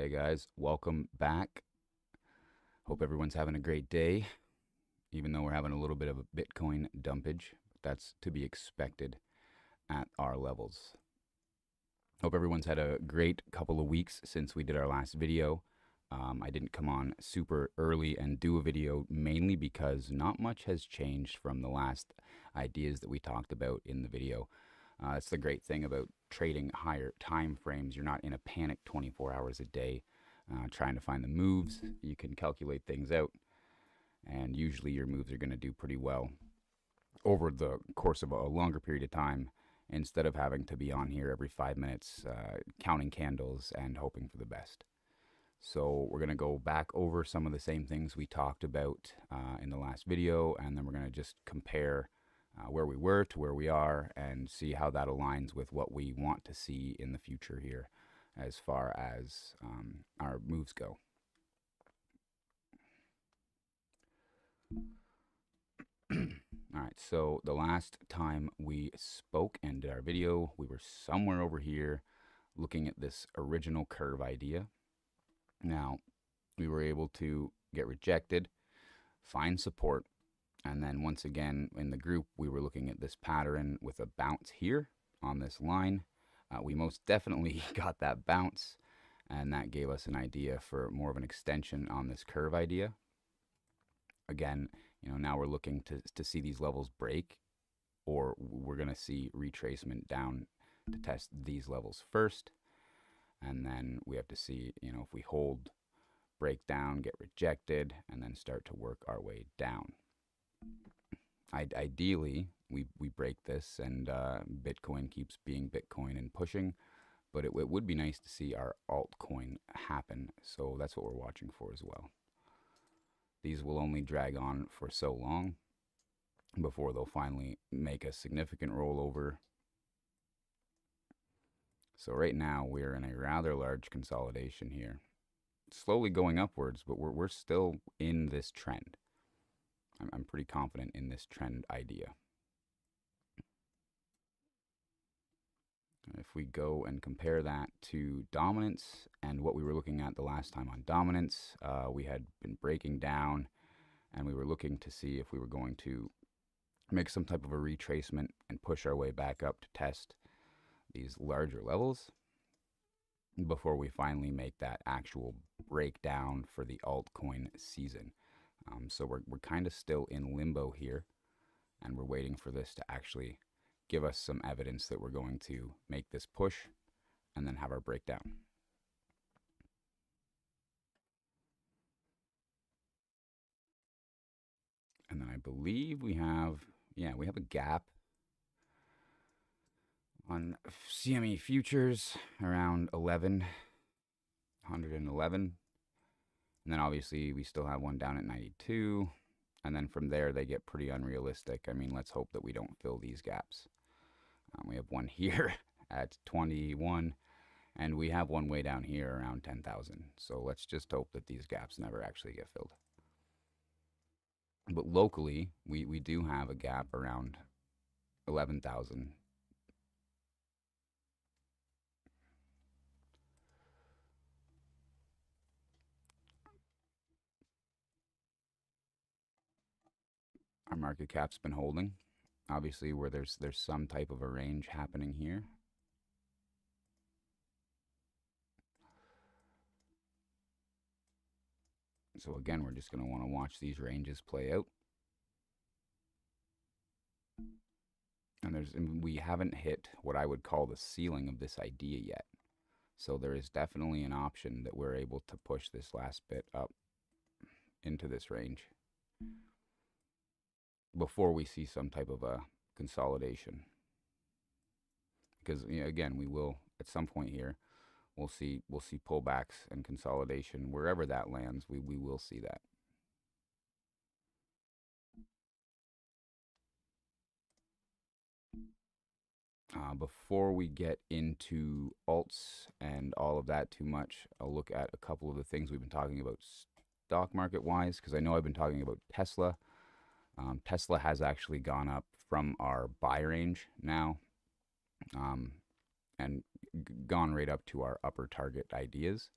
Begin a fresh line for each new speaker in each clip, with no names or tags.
Hey guys, welcome back. Hope everyone's having a great day, even though we're having a little bit of a Bitcoin dumpage. That's to be expected at our levels. Hope everyone's had a great couple of weeks since we did our last video. I didn't come on super early and do a video mainly because not much has changed from the last ideas that we talked about in the video. That's the great thing about trading higher time frames. You're not in a panic 24 hours a day trying to find the moves. You can calculate things out, and usually your moves are going to do pretty well over the course of a longer period of time instead of having to be on here every 5 minutes counting candles and hoping for the best. So we're going to go back over some of the same things we talked about in the last video, and then we're going to just compare where we were to where we are and see how that aligns with what we want to see in the future here as far as our moves go. All right, so the last time we spoke and did our video, we were somewhere over here looking at this original curve idea. Now, we were able to get rejected, find support, and then once again in the group, we were looking at this pattern with a bounce here on this line. We most definitely got that bounce, and that gave us an idea for more of an extension on this curve idea. Again, now we're looking to see these levels break, or we're going to see retracement down to test these levels first. And then we have to see, if we hold, break down, get rejected, and then start to work our way down. Ideally, we break this and Bitcoin keeps being Bitcoin and pushing, but it would be nice to see our altcoin happen. So that's what we're watching for as well. These will only drag on for so long before they'll finally make a significant rollover. So right now we're in a rather large consolidation here. Slowly going upwards, but we're still in this trend. I'm pretty confident in this trend idea. If we go and compare that to dominance and what we were looking at the last time on dominance, we had been breaking down and we were looking to see if we were going to make some type of a retracement and push our way back up to test these larger levels before we finally make that actual breakdown for the altcoin season. So we're kind of still in limbo here, and we're waiting for this to actually give us some evidence that we're going to make this push and then have our breakdown. And then I believe we have a gap on CME futures around 111. And then obviously we still have one down at 92. And then from there, they get pretty unrealistic. I mean, let's hope that we don't fill these gaps. We have one here at 21, and we have one way down here around 10,000. So let's just hope that these gaps never actually get filled. But locally, we do have a gap around 11,000. Our market cap's been holding, obviously, where there's some type of a range happening here. So again, we're just going to want to watch these ranges play out. And we haven't hit what I would call the ceiling of this idea yet. So there is definitely an option that we're able to push this last bit up into this range before we see some type of a consolidation. Because again, we will at some point here, we'll see pullbacks and consolidation wherever that lands. We will see that. Before we get into alts and all of that too much, I'll look at a couple of the things we've been talking about stock market wise, because I know I've been talking about Tesla. Tesla has actually gone up from our buy range now and gone right up to our upper target ideas.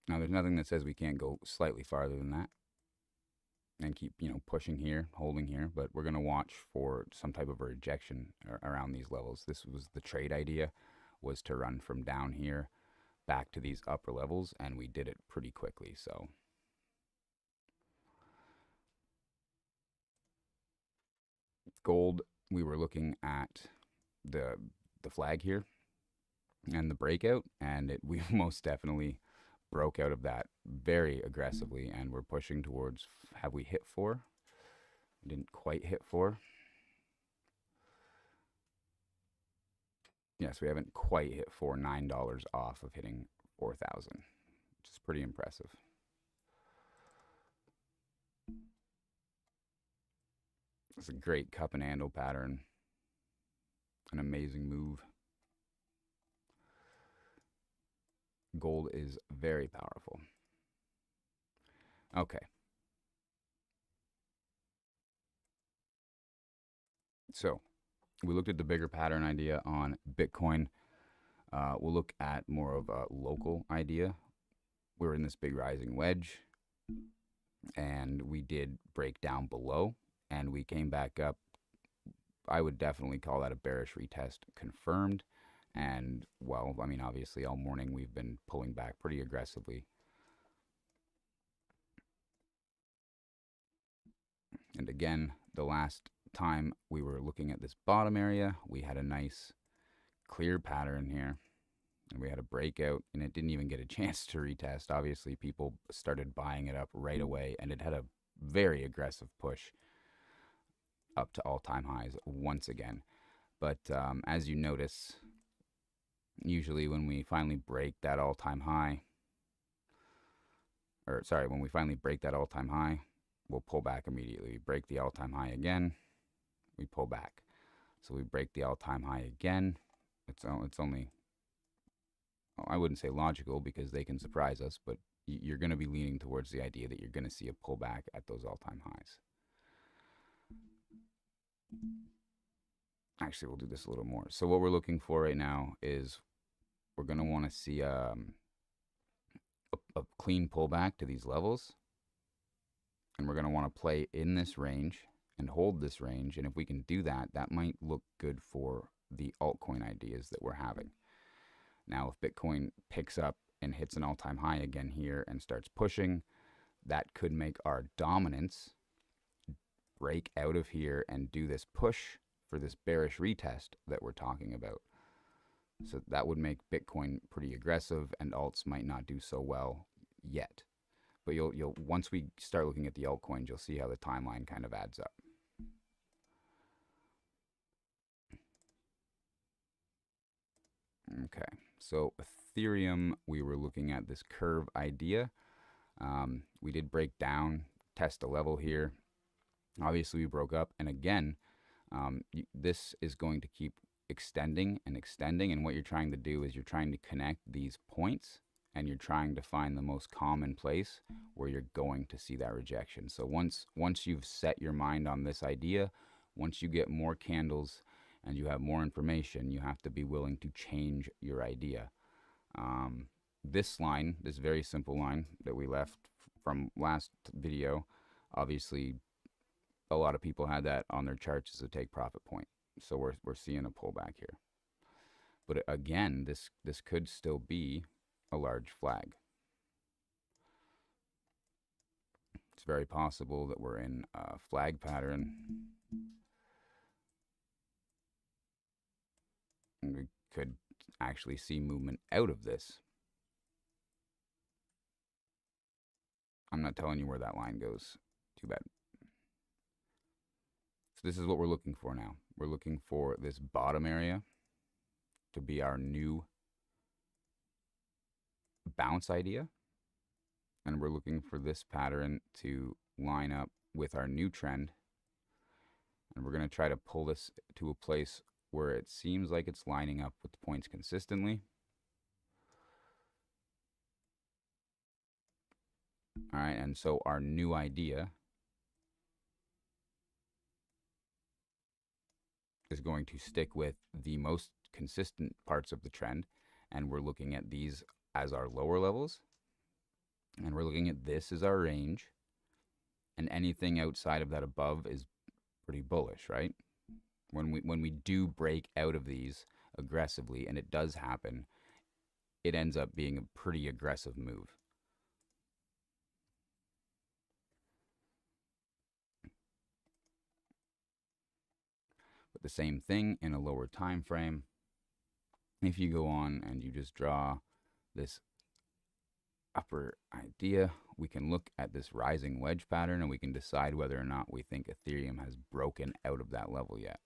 Now, there's nothing that says we can't go slightly farther than that and keep, pushing here, holding here, but we're going to watch for some type of a rejection around these levels. This was the trade idea, was to run from down here back to these upper levels, and we did it pretty quickly. So gold, we were looking at the flag here and the breakout, and we most definitely broke out of that very aggressively, and we're pushing towards, have we hit 4? We didn't quite hit 4. Yes, we haven't quite hit 4, $9 off of hitting 4,000, which is pretty impressive. It's a great cup and handle pattern, an amazing move. Gold is very powerful. Okay. So we looked at the bigger pattern idea on Bitcoin. We'll look at more of a local idea. We're in this big rising wedge, and we did break down below, and we came back up. I would definitely call that a bearish retest confirmed. And, well, I mean, obviously all morning we've been pulling back pretty aggressively. And again, the last time we were looking at this bottom area, we had a nice clear pattern here. And we had a breakout, and it didn't even get a chance to retest. Obviously, people started buying it up right away, and it had a very aggressive push up to all-time highs once again. But as you notice, usually when we finally break that all-time high, when we finally break that all-time high, we'll pull back immediately. We break the all-time high again, we pull back. So we break the all-time high again. It's only, I wouldn't say logical, because they can surprise us, but you're going to be leaning towards the idea that you're going to see a pullback at those all-time highs. Actually, we'll do this a little more. So what we're looking for right now is we're going to want to see a clean pullback to these levels. And we're going to want to play in this range and hold this range. And if we can do that, that might look good for the altcoin ideas that we're having. Now, if Bitcoin picks up and hits an all-time high again here and starts pushing, that could make our dominance break out of here and do this push for this bearish retest that we're talking about. So that would make Bitcoin pretty aggressive, and alts might not do so well yet. But you'll once we start looking at the altcoins, you'll see how the timeline kind of adds up. Okay, so Ethereum, we were looking at this curve idea. We did break down, test a level here. Obviously, we broke up, and again, this is going to keep extending and extending, and what you're trying to do is you're trying to connect these points, and you're trying to find the most common place where you're going to see that rejection. So once you've set your mind on this idea, once you get more candles and you have more information, you have to be willing to change your idea. This line, this very simple line that we left from last video, obviously a lot of people had that on their charts as a take profit point. So we're seeing a pullback here. But again, this could still be a large flag. It's very possible that we're in a flag pattern. And we could actually see movement out of this. I'm not telling you where that line goes. Too bad. So this is what we're looking for now. We're looking for this bottom area to be our new bounce idea. And we're looking for this pattern to line up with our new trend. And we're going to try to pull this to a place where it seems like it's lining up with the points consistently. All right, and so our new idea is going to stick with the most consistent parts of the trend, and we're looking at these as our lower levels. And we're looking at this as our range, and anything outside of that above is pretty bullish, right? When we do break out of these aggressively, and it does happen, it ends up being a pretty aggressive move. But the same thing in a lower time frame. If you go on and you just draw this upper idea, we can look at this rising wedge pattern and we can decide whether or not we think Ethereum has broken out of that level yet.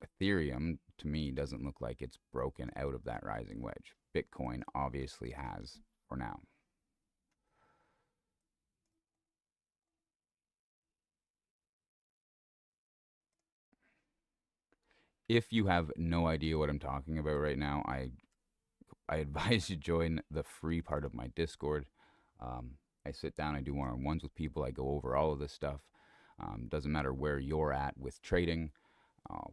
Ethereum, to me, doesn't look like it's broken out of that rising wedge. Bitcoin obviously has for now. If you have no idea what I'm talking about right now, I advise you join the free part of my Discord. I sit down, I do one-on-ones with people, I go over all of this stuff. Doesn't matter where you're at with trading.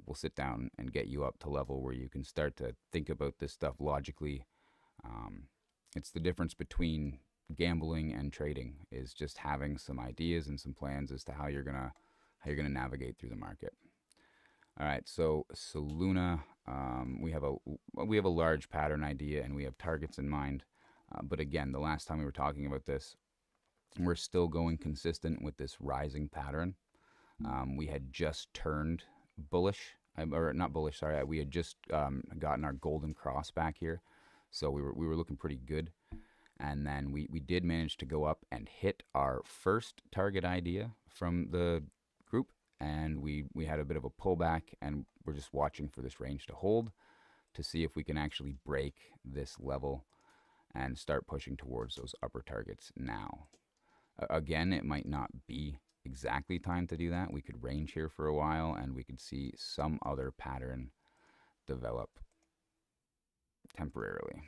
We'll sit down and get you up to level where you can start to think about this stuff logically. It's the difference between gambling and trading, is just having some ideas and some plans as to how you're gonna navigate through the market. All right, so Soluna, we have a large pattern idea and we have targets in mind. But again, the last time we were talking about this, we're still going consistent with this rising pattern. We had just turned bullish, or not bullish, sorry. We had just gotten our golden cross back here. So we were looking pretty good. And then we did manage to go up and hit our first target idea from the group. And we had a bit of a pullback, and we're just watching for this range to hold to see if we can actually break this level and start pushing towards those upper targets now. Again, it might not be exactly time to do that. We could range here for a while and we could see some other pattern develop temporarily.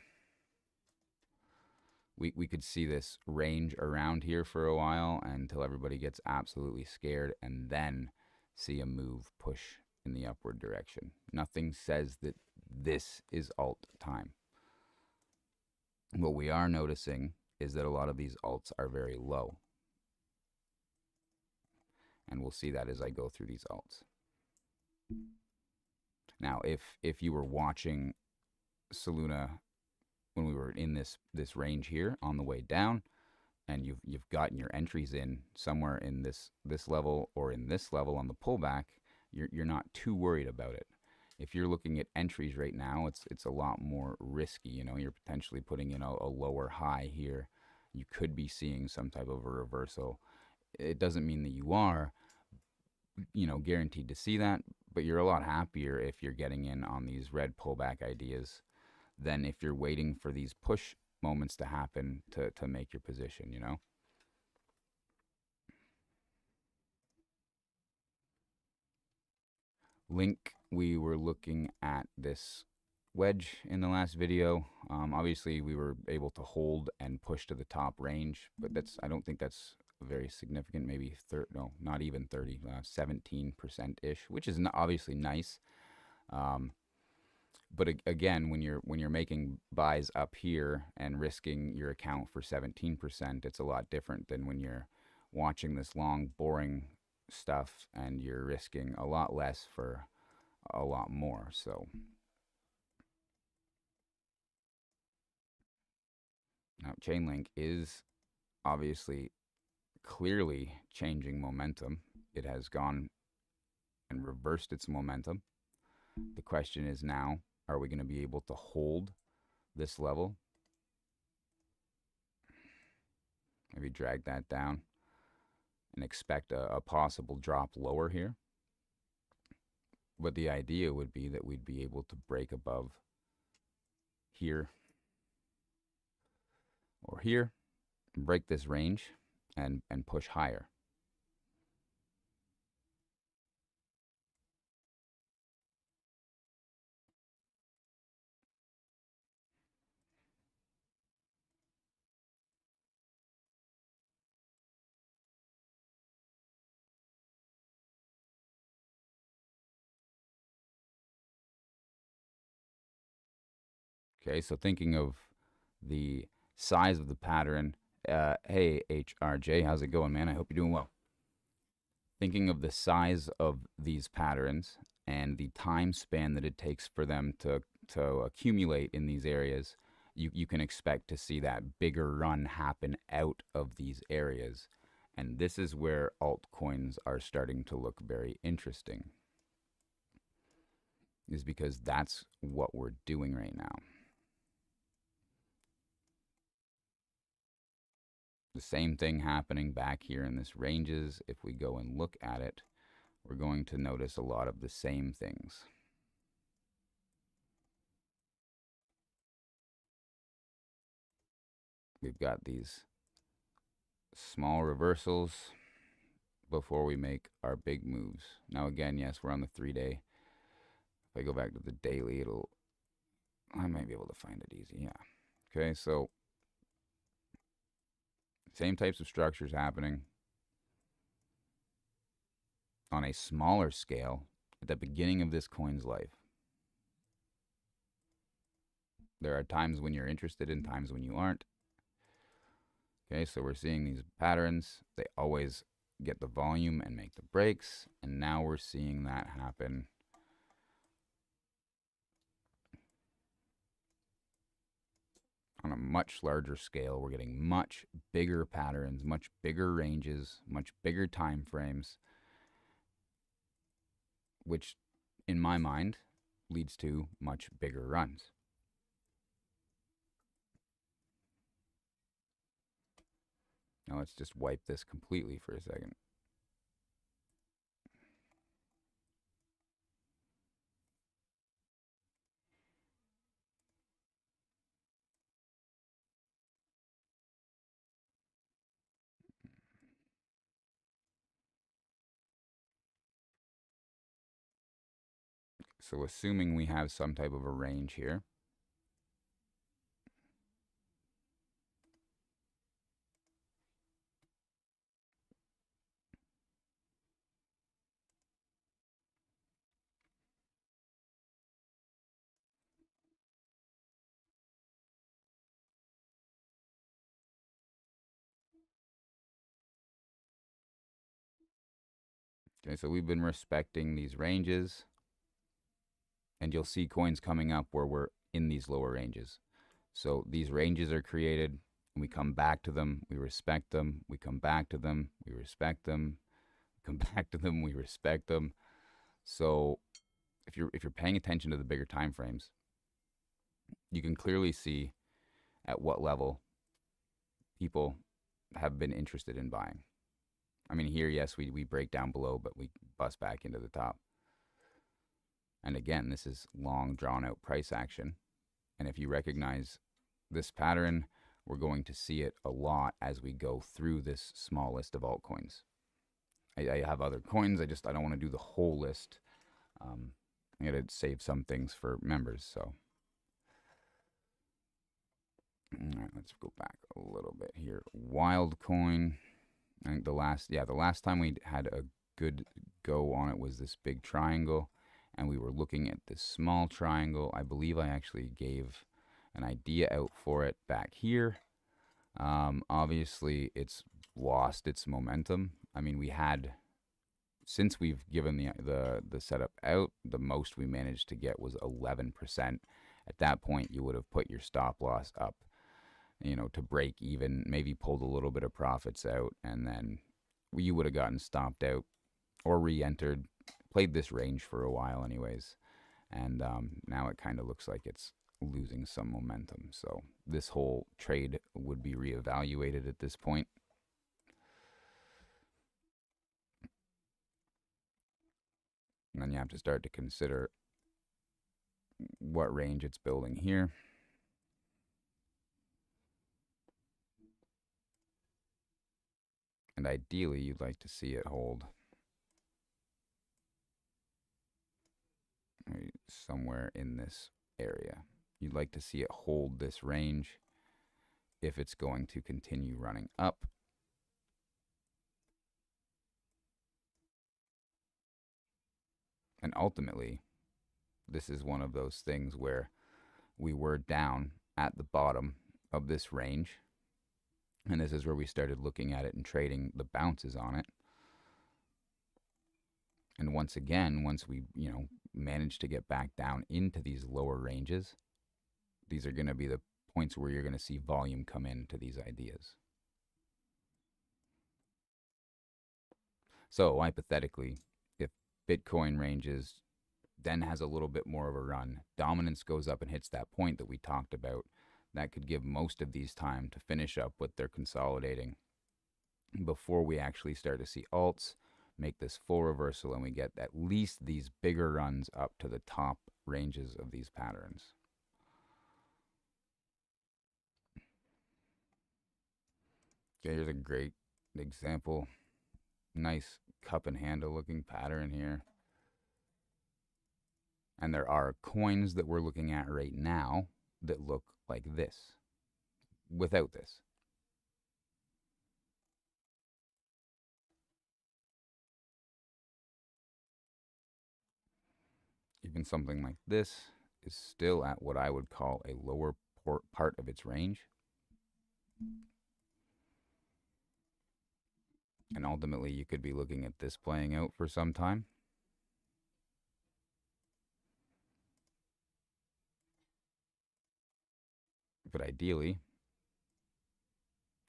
We could see this range around here for a while until everybody gets absolutely scared, and then see a move push in the upward direction. Nothing says that this is alt time. What we are noticing is that a lot of these alts are very low. And we'll see that as I go through these alts. Now, if you were watching Soluna when we were in this range here on the way down, and you've gotten your entries in somewhere in this level or in this level on the pullback, you're not too worried about it. If you're looking at entries right now, it's a lot more risky. You know, you're potentially putting in a lower high here. You could be seeing some type of a reversal. It doesn't mean that you are, guaranteed to see that, but you're a lot happier if you're getting in on these red pullback ideas than if you're waiting for these push moments to happen to make your position, Link, we were looking at this wedge in the last video. Obviously, we were able to hold and push to the top range, but I don't think that's very significant. Maybe not even 30, 17% ish, which is obviously nice. But again, when you're making buys up here and risking your account for 17%, it's a lot different than when you're watching this long, boring stuff and you're risking a lot less for a lot more. So now Chainlink is obviously clearly changing momentum. It has gone and reversed its momentum. The question is now, are we going to be able to hold this level? Maybe drag that down and expect a possible drop lower here. But the idea would be that we'd be able to break above here or here, break this range, and push higher. Okay, so thinking of the size of the pattern. Hey, HRJ, how's it going, man? I hope you're doing well. Thinking of the size of these patterns and the time span that it takes for them to accumulate in these areas, you can expect to see that bigger run happen out of these areas. And this is where altcoins are starting to look very interesting, is because that's what we're doing right now. The same thing happening back here in this ranges. If we go and look at it, we're going to notice a lot of the same things. We've got these small reversals before we make our big moves. Now again, yes, we're on the 3-day. If I go back to the daily, I might be able to find it easy. Yeah. Okay, so same types of structures happening on a smaller scale at the beginning of this coin's life. There are times when you're interested and times when you aren't. Okay, so we're seeing these patterns. They always get the volume and make the breaks. And now we're seeing that happen on a much larger scale. We're getting much bigger patterns, much bigger ranges, much bigger time frames, which in my mind leads to much bigger runs. Now let's just wipe this completely for a second. So assuming we have some type of a range here, okay, so we've been respecting these ranges, and you'll see coins coming up where we're in these lower ranges. So these ranges are created, and we come back to them, we respect them, we come back to them, we respect them, come back to them, we respect them. So if you're paying attention to the bigger time frames, you can clearly see at what level people have been interested in buying. I mean, here, yes, we break down below, but we bust back into the top. And again, this is long, drawn out price action. And if you recognize this pattern, we're going to see it a lot as we go through this small list of altcoins. I have other coins. I don't want to do the whole list. I got to save some things for members. So, all right, let's go back a little bit here. Wildcoin. I think the last time we had a good go on it was this big triangle, and we were looking at this small triangle. I believe I actually gave an idea out for it back here. Obviously, it's lost its momentum. I mean, since we've given the setup out, the most we managed to get was 11%. At that point, you would have put your stop loss up, to break even, maybe pulled a little bit of profits out, and then you would have gotten stopped out or re-entered, played this range for a while anyways. And now it kind of looks like it's losing some momentum. So this whole trade would be reevaluated at this point. And then you have to start to consider what range it's building here. And ideally, you'd like to see it hold somewhere in this area. You'd like to see it hold this range if it's going to continue running up. And ultimately, this is one of those things where we were down at the bottom of this range. And this is where we started looking at it and trading the bounces on it. And once again, once we, manage to get back down into these lower ranges, these are going to be the points where you're going to see volume come into these ideas. So hypothetically, if Bitcoin ranges, then has a little bit more of a run, dominance goes up and hits that point that we talked about, that could give most of these time to finish up what they're consolidating before we actually start to see alts make this full reversal and we get at least these bigger runs up to the top ranges of these patterns. Okay, here's a great example. Nice cup and handle looking pattern here. And there are coins that we're looking at right now that look like this without this. Even something like this is still at what I would call a lower part of its range. And ultimately, you could be looking at this playing out for some time. But ideally,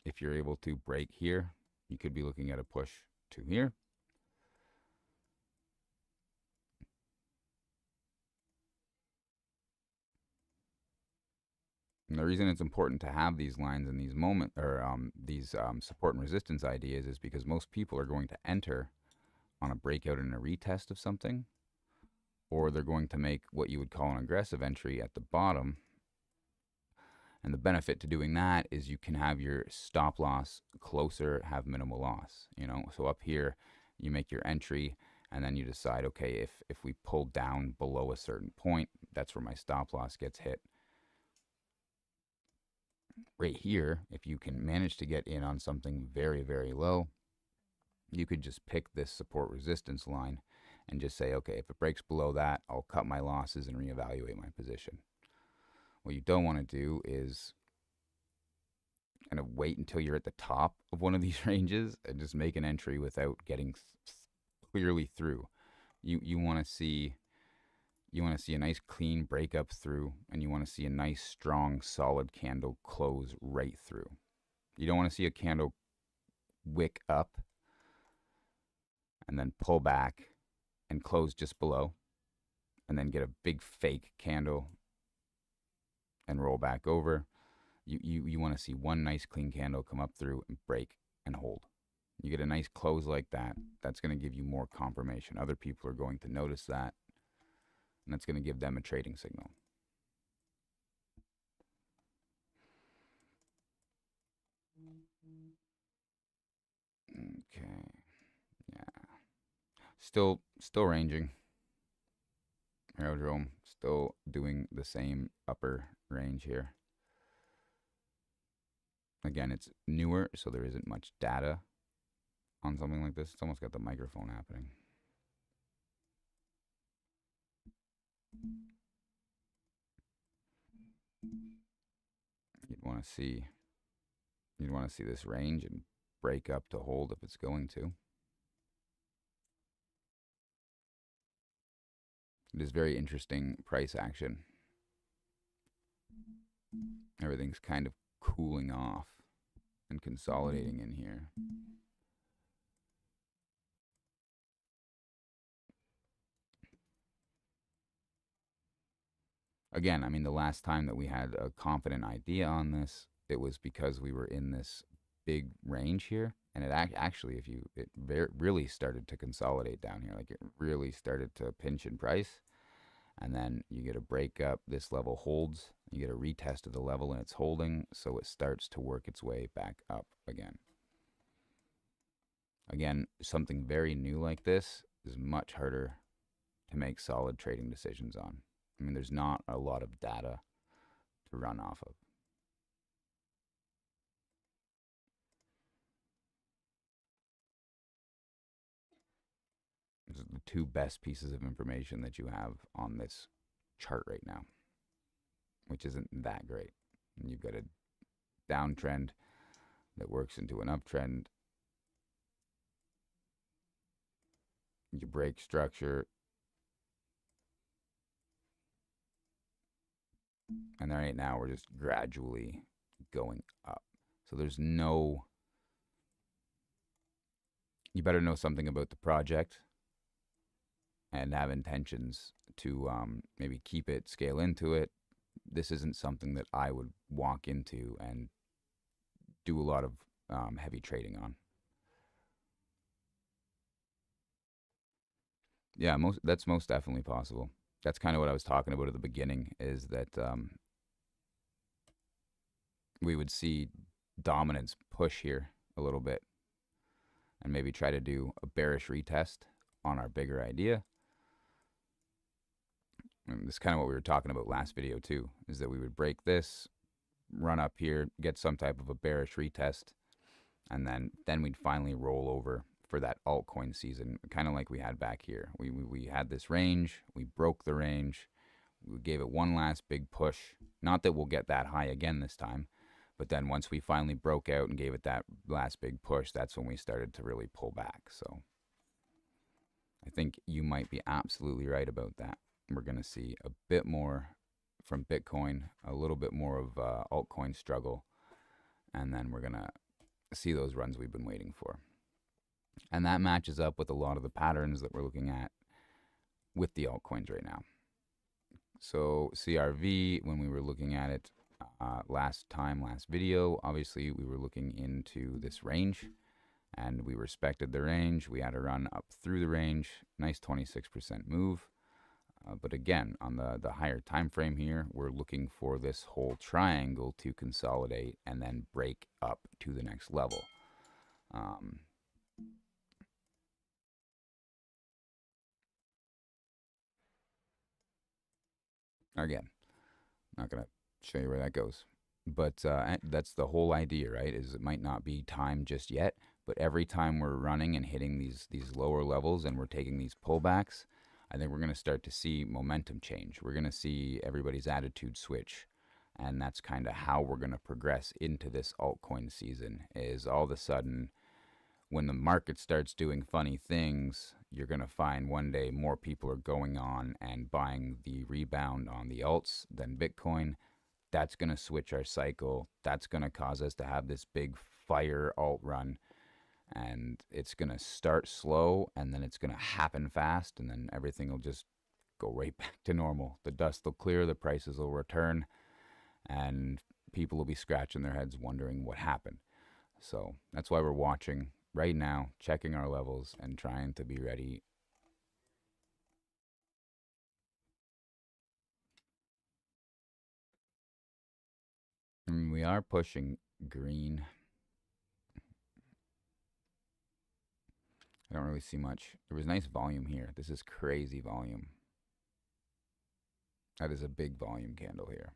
if you're able to break here, you could be looking at a push to here. And the reason it's important to have these lines and these these support and resistance ideas is because most people are going to enter on a breakout and a retest of something, or they're going to make what you would call an aggressive entry at the bottom. And the benefit to doing that is you can have your stop loss closer, have minimal loss. So up here, you make your entry, and then you decide, okay, if we pull down below a certain point, that's where my stop loss gets hit. Right here, if you can manage to get in on something very, very low, you could just pick this support resistance line and just say, okay, if it breaks below that, I'll cut my losses and reevaluate my position. What you don't want to do is kind of wait until you're at the top of one of these ranges and just make an entry without getting clearly through. You want to see a nice clean breakup through, and you want to see a nice strong solid candle close right through. You don't want to see a candle wick up and then pull back and close just below and then get a big fake candle and roll back over. You want to see one nice clean candle come up through and break and hold. You get a nice close like that, that's going to give you more confirmation. Other people are going to notice that, and that's going to give them a trading signal. Okay. Yeah. Still ranging. Aerodrome still doing the same upper range here. Again, it's newer, so there isn't much data on something like this. It's almost got the microphone happening. You'd want to see this range and break up to hold if it's going to. It is very interesting price action. Everything's kind of cooling off and consolidating in here. Again, I mean, the last time that we had a confident idea on this, it was because we were in this big range here. And it actually, it really started to consolidate down here. Like it really started to pinch in price. And then you get a breakup, this level holds, you get a retest of the level and it's holding, so it starts to work its way back up again. Again, something very new like this is much harder to make solid trading decisions on. I mean, there's not a lot of data to run off of. These are the two best pieces of information that you have on this chart right now, which isn't that great. And you've got to downtrend that works into an uptrend. You break structure, and right now we're just gradually going up. So there's no, you better know something about the project and have intentions to maybe keep it, scale into it. This isn't something that I would walk into and do a lot of heavy trading on. Yeah, that's most definitely possible. That's kind of what I was talking about at the beginning, is that we would see dominance push here a little bit and maybe try to do a bearish retest on our bigger idea. And this is kind of what we were talking about last video too, is that we would break this, run up here, get some type of a bearish retest, and then we'd finally roll over for that altcoin season, kind of like we had back here. We had this range, we broke the range, we gave it one last big push. Not that we'll get that high again this time, but then once we finally broke out and gave it that last big push, that's when we started to really pull back. So I think you might be absolutely right about that. We're going to see a bit more from Bitcoin, a little bit more of altcoin struggle, and then we're going to see those runs we've been waiting for. And that matches up with a lot of the patterns that we're looking at with the altcoins right now. So CRV, when we were looking at it last video, obviously we were looking into this range, and we respected the range. We had a run up through the range, nice 26% move. But again, on the higher time frame here, we're looking for this whole triangle to consolidate and then break up to the next level. Again, not going to show you where that goes. But that's the whole idea, right? Is it might not be time just yet, but every time we're running and hitting these lower levels and we're taking these pullbacks, I think we're going to start to see momentum change. We're going to see everybody's attitude switch. And that's kind of how we're going to progress into this altcoin season, is all of a sudden, when the market starts doing funny things, you're going to find one day more people are going on and buying the rebound on the alts than Bitcoin. That's going to switch our cycle. That's going to cause us to have this big fire alt run. And it's going to start slow, and then it's going to happen fast, and then everything will just go right back to normal. The dust will clear, the prices will return, and people will be scratching their heads wondering what happened. So that's why we're watching right now, checking our levels, and trying to be ready. I mean, we are pushing green. I don't really see much. There was nice volume here. This is crazy volume. That is a big volume candle here.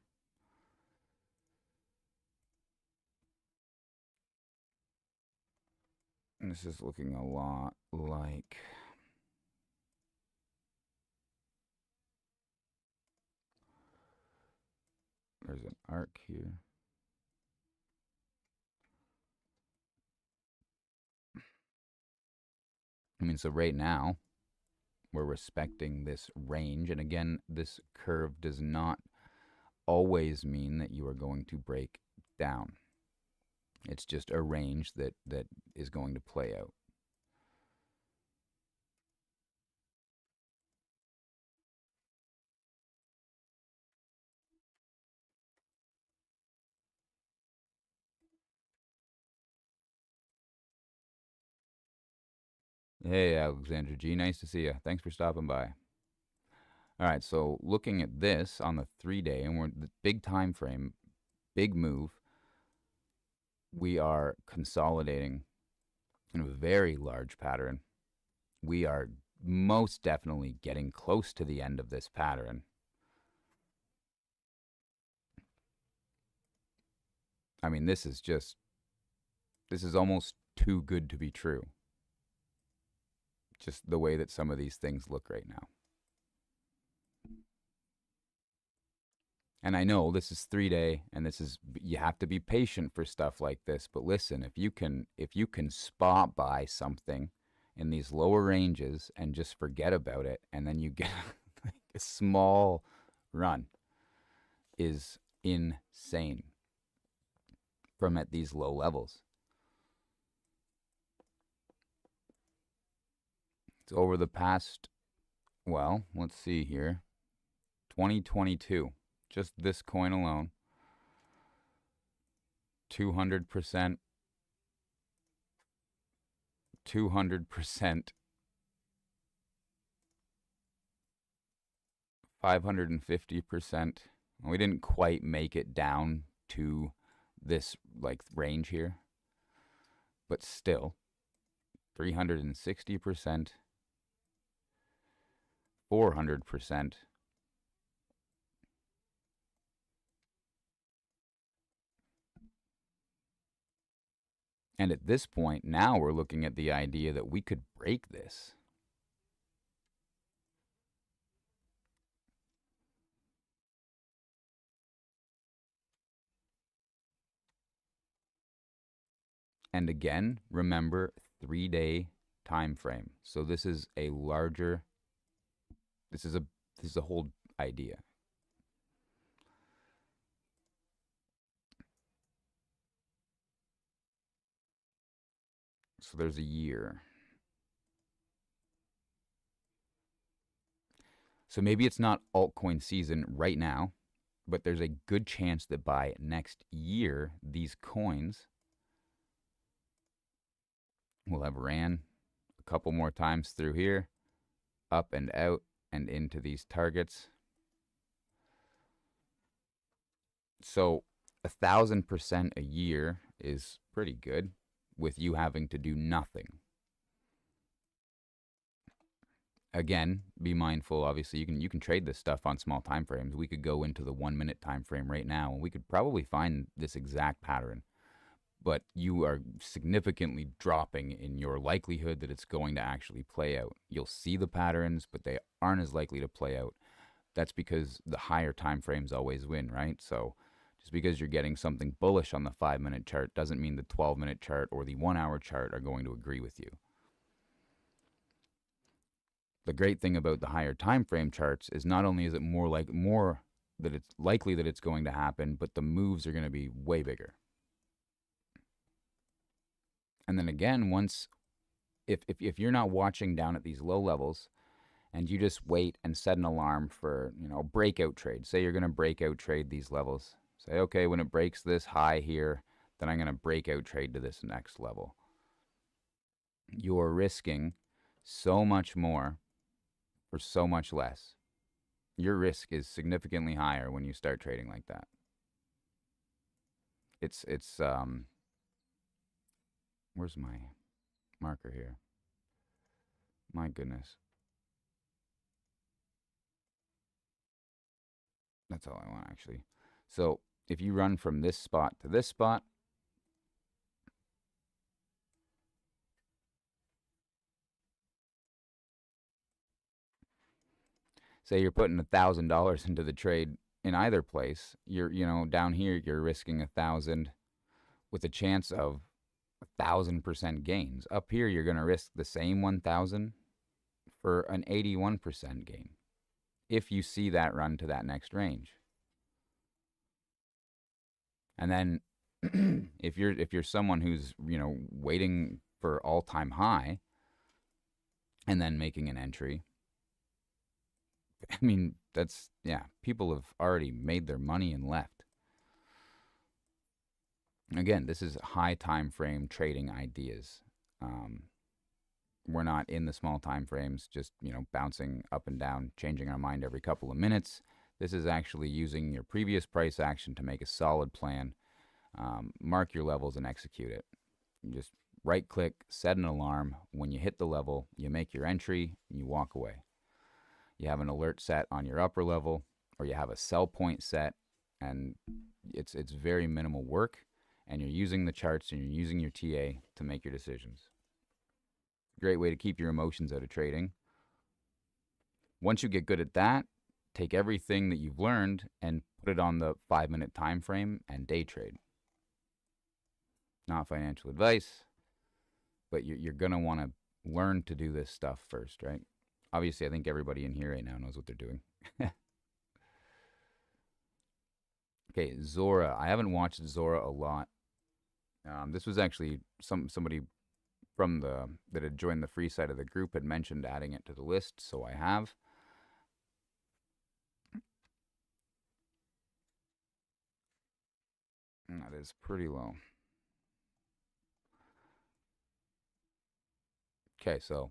And this is looking a lot like there's an arc here. I mean, so right now we're respecting this range. And again, this curve does not always mean that you are going to break down. It's just a range that is going to play out. Hey, Alexandra G, nice to see you. Thanks for stopping by. All right, so looking at this on the 3-day, and we're the big time frame, big move. We are consolidating in a very large pattern. We are most definitely getting close to the end of this pattern. I mean, this is almost too good to be true. Just the way that some of these things look right now. And I know this is 3-day, and you have to be patient for stuff like this. But listen, if you can spot buy something in these lower ranges and just forget about it, and then you get like a small run, is insane from at these low levels. It's over the past, well, let's see here, 2022, just this coin alone, 200%, 200%, 550%. We didn't quite make it down to this like range here, but still 360%, 400%. And at this point, now we're looking at the idea that we could break this. And again, remember 3-day time frame. So this is a larger, this is a whole idea. So there's a year. So maybe it's not altcoin season right now, but there's a good chance that by next year, these coins will have ran a couple more times through here, up and out and into these targets. So 1,000% a year is pretty good with you having to do nothing. Again, be mindful. Obviously, you can trade this stuff on small time frames. We could go into the 1 minute time frame right now, and we could probably find this exact pattern. But you are significantly dropping in your likelihood that it's going to actually play out. You'll see the patterns, but they aren't as likely to play out. That's because the higher time frames always win, right? So just because you're getting something bullish on the 5-minute chart doesn't mean the 12-minute chart or the 1-hour chart are going to agree with you. The great thing about the higher time frame charts is not only is it more that it's likely that it's going to happen, but the moves are going to be way bigger. And then again, once if you're not watching down at these low levels and you just wait and set an alarm for, a breakout trade. Say you're going to breakout trade these levels. Say, okay, when it breaks this high here, then I'm going to breakout trade to this next level. You're risking so much more for so much less. Your risk is significantly higher when you start trading like that. It's where's my marker here? My goodness. That's all I want, actually. So if you run from this spot to this spot, say you're putting $1,000 into the trade in either place, you're down here you're risking 1,000 with a chance of 1,000% gains. Up here you're going to risk the same 1,000 for an 81% gain if you see that run to that next range. And then if you're someone who's waiting for all-time high and then making an entry, I mean, people have already made their money and left. Again, this is high time frame trading ideas. We're not in the small time frames, just bouncing up and down, changing our mind every couple of minutes. This is actually using your previous price action to make a solid plan, mark your levels, and execute it. You just right click, set an alarm. When you hit the level, you make your entry, and you walk away. You have an alert set on your upper level, or you have a sell point set, and it's very minimal work, and you're using the charts and you're using your TA to make your decisions. Great way to keep your emotions out of trading. Once you get good at that, take everything that you've learned and put it on the 5-minute time frame and day trade. Not financial advice, but you're going to want to learn to do this stuff first, right? Obviously, I think everybody in here right now knows what they're doing. Okay, Zora. I haven't watched Zora a lot. This was actually somebody from that had joined the free side of the group had mentioned adding it to the list, so I have. That is pretty low. Okay, so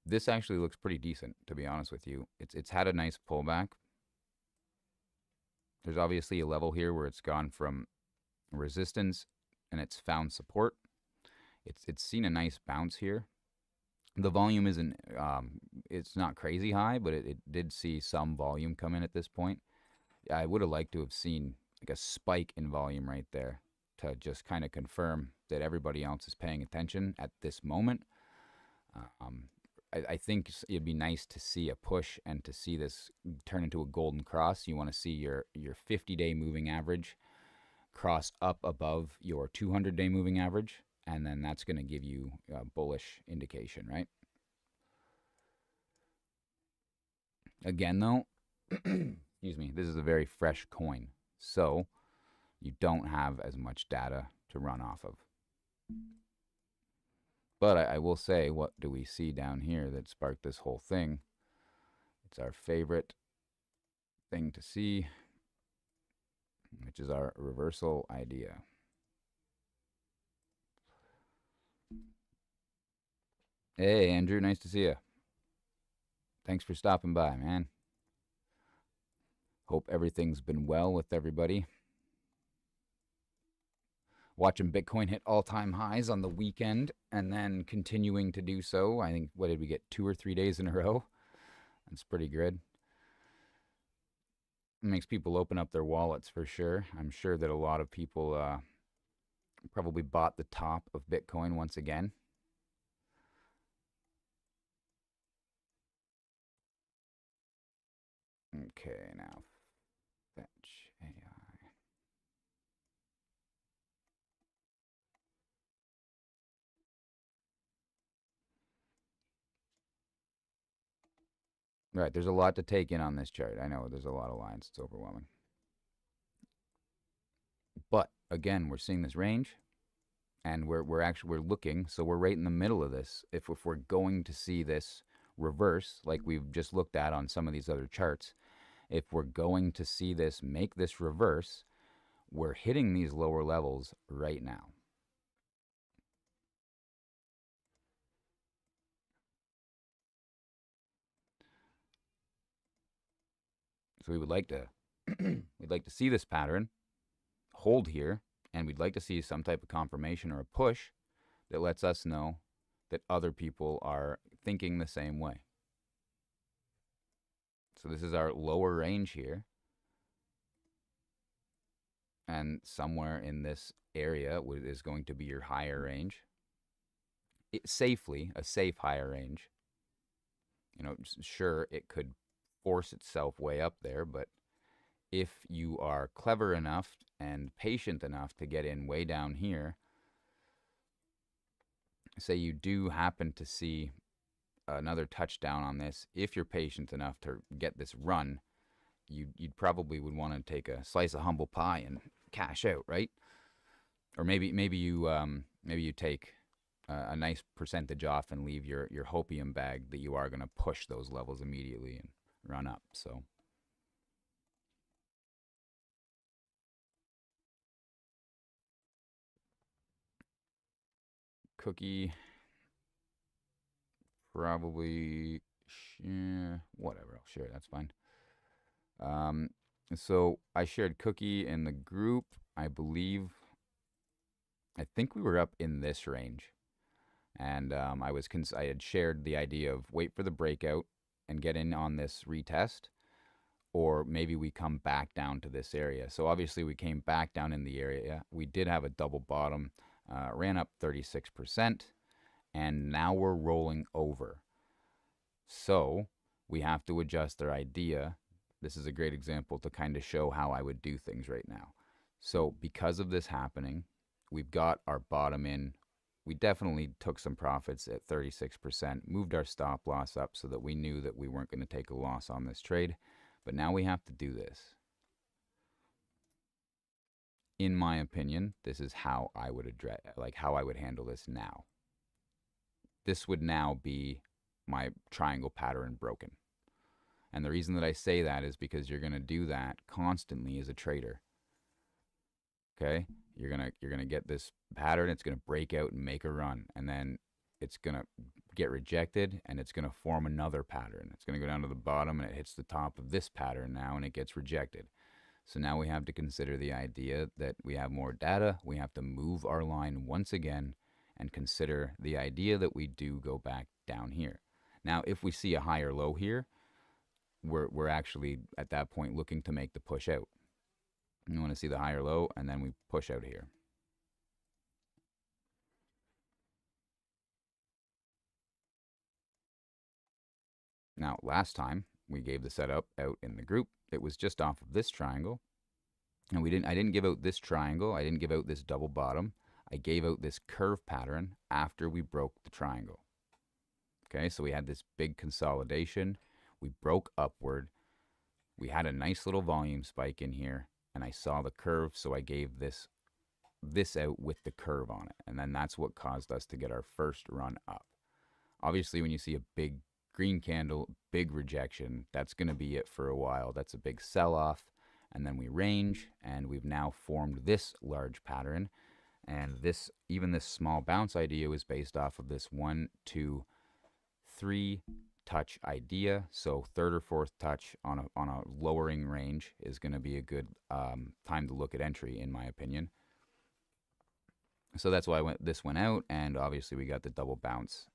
this actually looks pretty decent, to be honest with you. It's had a nice pullback. There's obviously a level here where it's gone from resistance and it's found support. It's seen a nice bounce here. The volume isn't it's not crazy high, but it did see some volume come in at this point. I would have liked to have seen like a spike in volume right there to just kind of confirm that everybody else is paying attention at this moment. Um, I think it'd be nice to see a push and to see this turn into a golden cross. You want to see your 50-day moving average cross up above your 200-day moving average, and then that's going to give you a bullish indication, right? Again, though, excuse me, this is a very fresh coin, so you don't have as much data to run off of. But I will say, what do we see down here that sparked this whole thing? It's our favorite thing to see, which is our reversal idea. Hey, Andrew, nice to see you. Thanks for stopping by, man. Hope everything's been well with everybody. Watching Bitcoin hit all-time highs on the weekend and then continuing to do so. I think, what did we get, 2 or 3 days in a row? That's pretty good. It makes people open up their wallets for sure. I'm sure that a lot of people probably bought the top of Bitcoin once again. Okay, now fetch AI. Right, there's a lot to take in on this chart. I know there's a lot of lines. It's overwhelming. But again, we're seeing this range, and we're looking. So we're right in the middle of this. If we're going to see this reverse, like we've just looked at on some of these other charts, if we're going to see this make this reverse, we're hitting these lower levels right now. So we would like to we'd like to see this pattern hold here, and we'd like to see some type of confirmation or a push that lets us know that other people are thinking the same way. So this is our lower range here, and somewhere in this area is going to be your higher range. Safely, a safe higher range. You know, sure, it could force itself way up there, but if you are clever enough and patient enough to get in way down here, say you do happen to see another touchdown on this, if you're patient enough to get this run, you'd probably would want to take a slice of humble pie and cash out, right? Or maybe you take a nice percentage off and leave your hopium bag that you are going to push those levels immediately and run up. So cookie, probably, whatever. I'll share. That's fine. So I shared cookie in the group. I think we were up in this range, and I had shared the idea of wait for the breakout and get in on this retest, or maybe we come back down to this area. So obviously we came back down in the area. We did have a double bottom, ran up 36%, and now we're rolling over. So we have to adjust our idea This is a great example to kind of show how I would do things right now. So because of this happening, we've got our bottom in. We definitely took some profits at 36%, moved our stop loss up so that we knew that we weren't going to take a loss on this trade. But now we have to do this. In my opinion, this is how I would address, like how I would handle this now. This would now be my triangle pattern broken. And the reason that I say that is because you're going to do that constantly as a trader. Okay? You're going to get this pattern, it's going to break out and make a run, and then it's going to get rejected and it's going to form another pattern. It's going to go down to the bottom and it hits the top of this pattern now and it gets rejected. So now we have to consider the idea that we have more data. We have to move our line once again and consider the idea that we do go back down here. Now, if we see a higher low here, we're actually at that point looking to make the push out. You want to see the higher low, and then we push out here. Now, last time we gave the setup out in the group, it was just off of this triangle. And I didn't give out this triangle. I didn't give out this double bottom. I gave out this curve pattern after we broke the triangle. Okay, so we had this big consolidation. We broke upward. We had a nice little volume spike in here, and I saw the curve, so I gave this out with the curve on it. And then that's what caused us to get our first run up. Obviously, when you see a big green candle, big rejection, that's going to be it for a while. That's a big sell-off. And then we range, and we've now formed this large pattern. And even this small bounce idea was based off of this 1, 2, 3 touch idea. So third or fourth touch on a lowering range is going to be a good time to look at entry, in my opinion. So that's why this went out, and obviously we got the double bounce.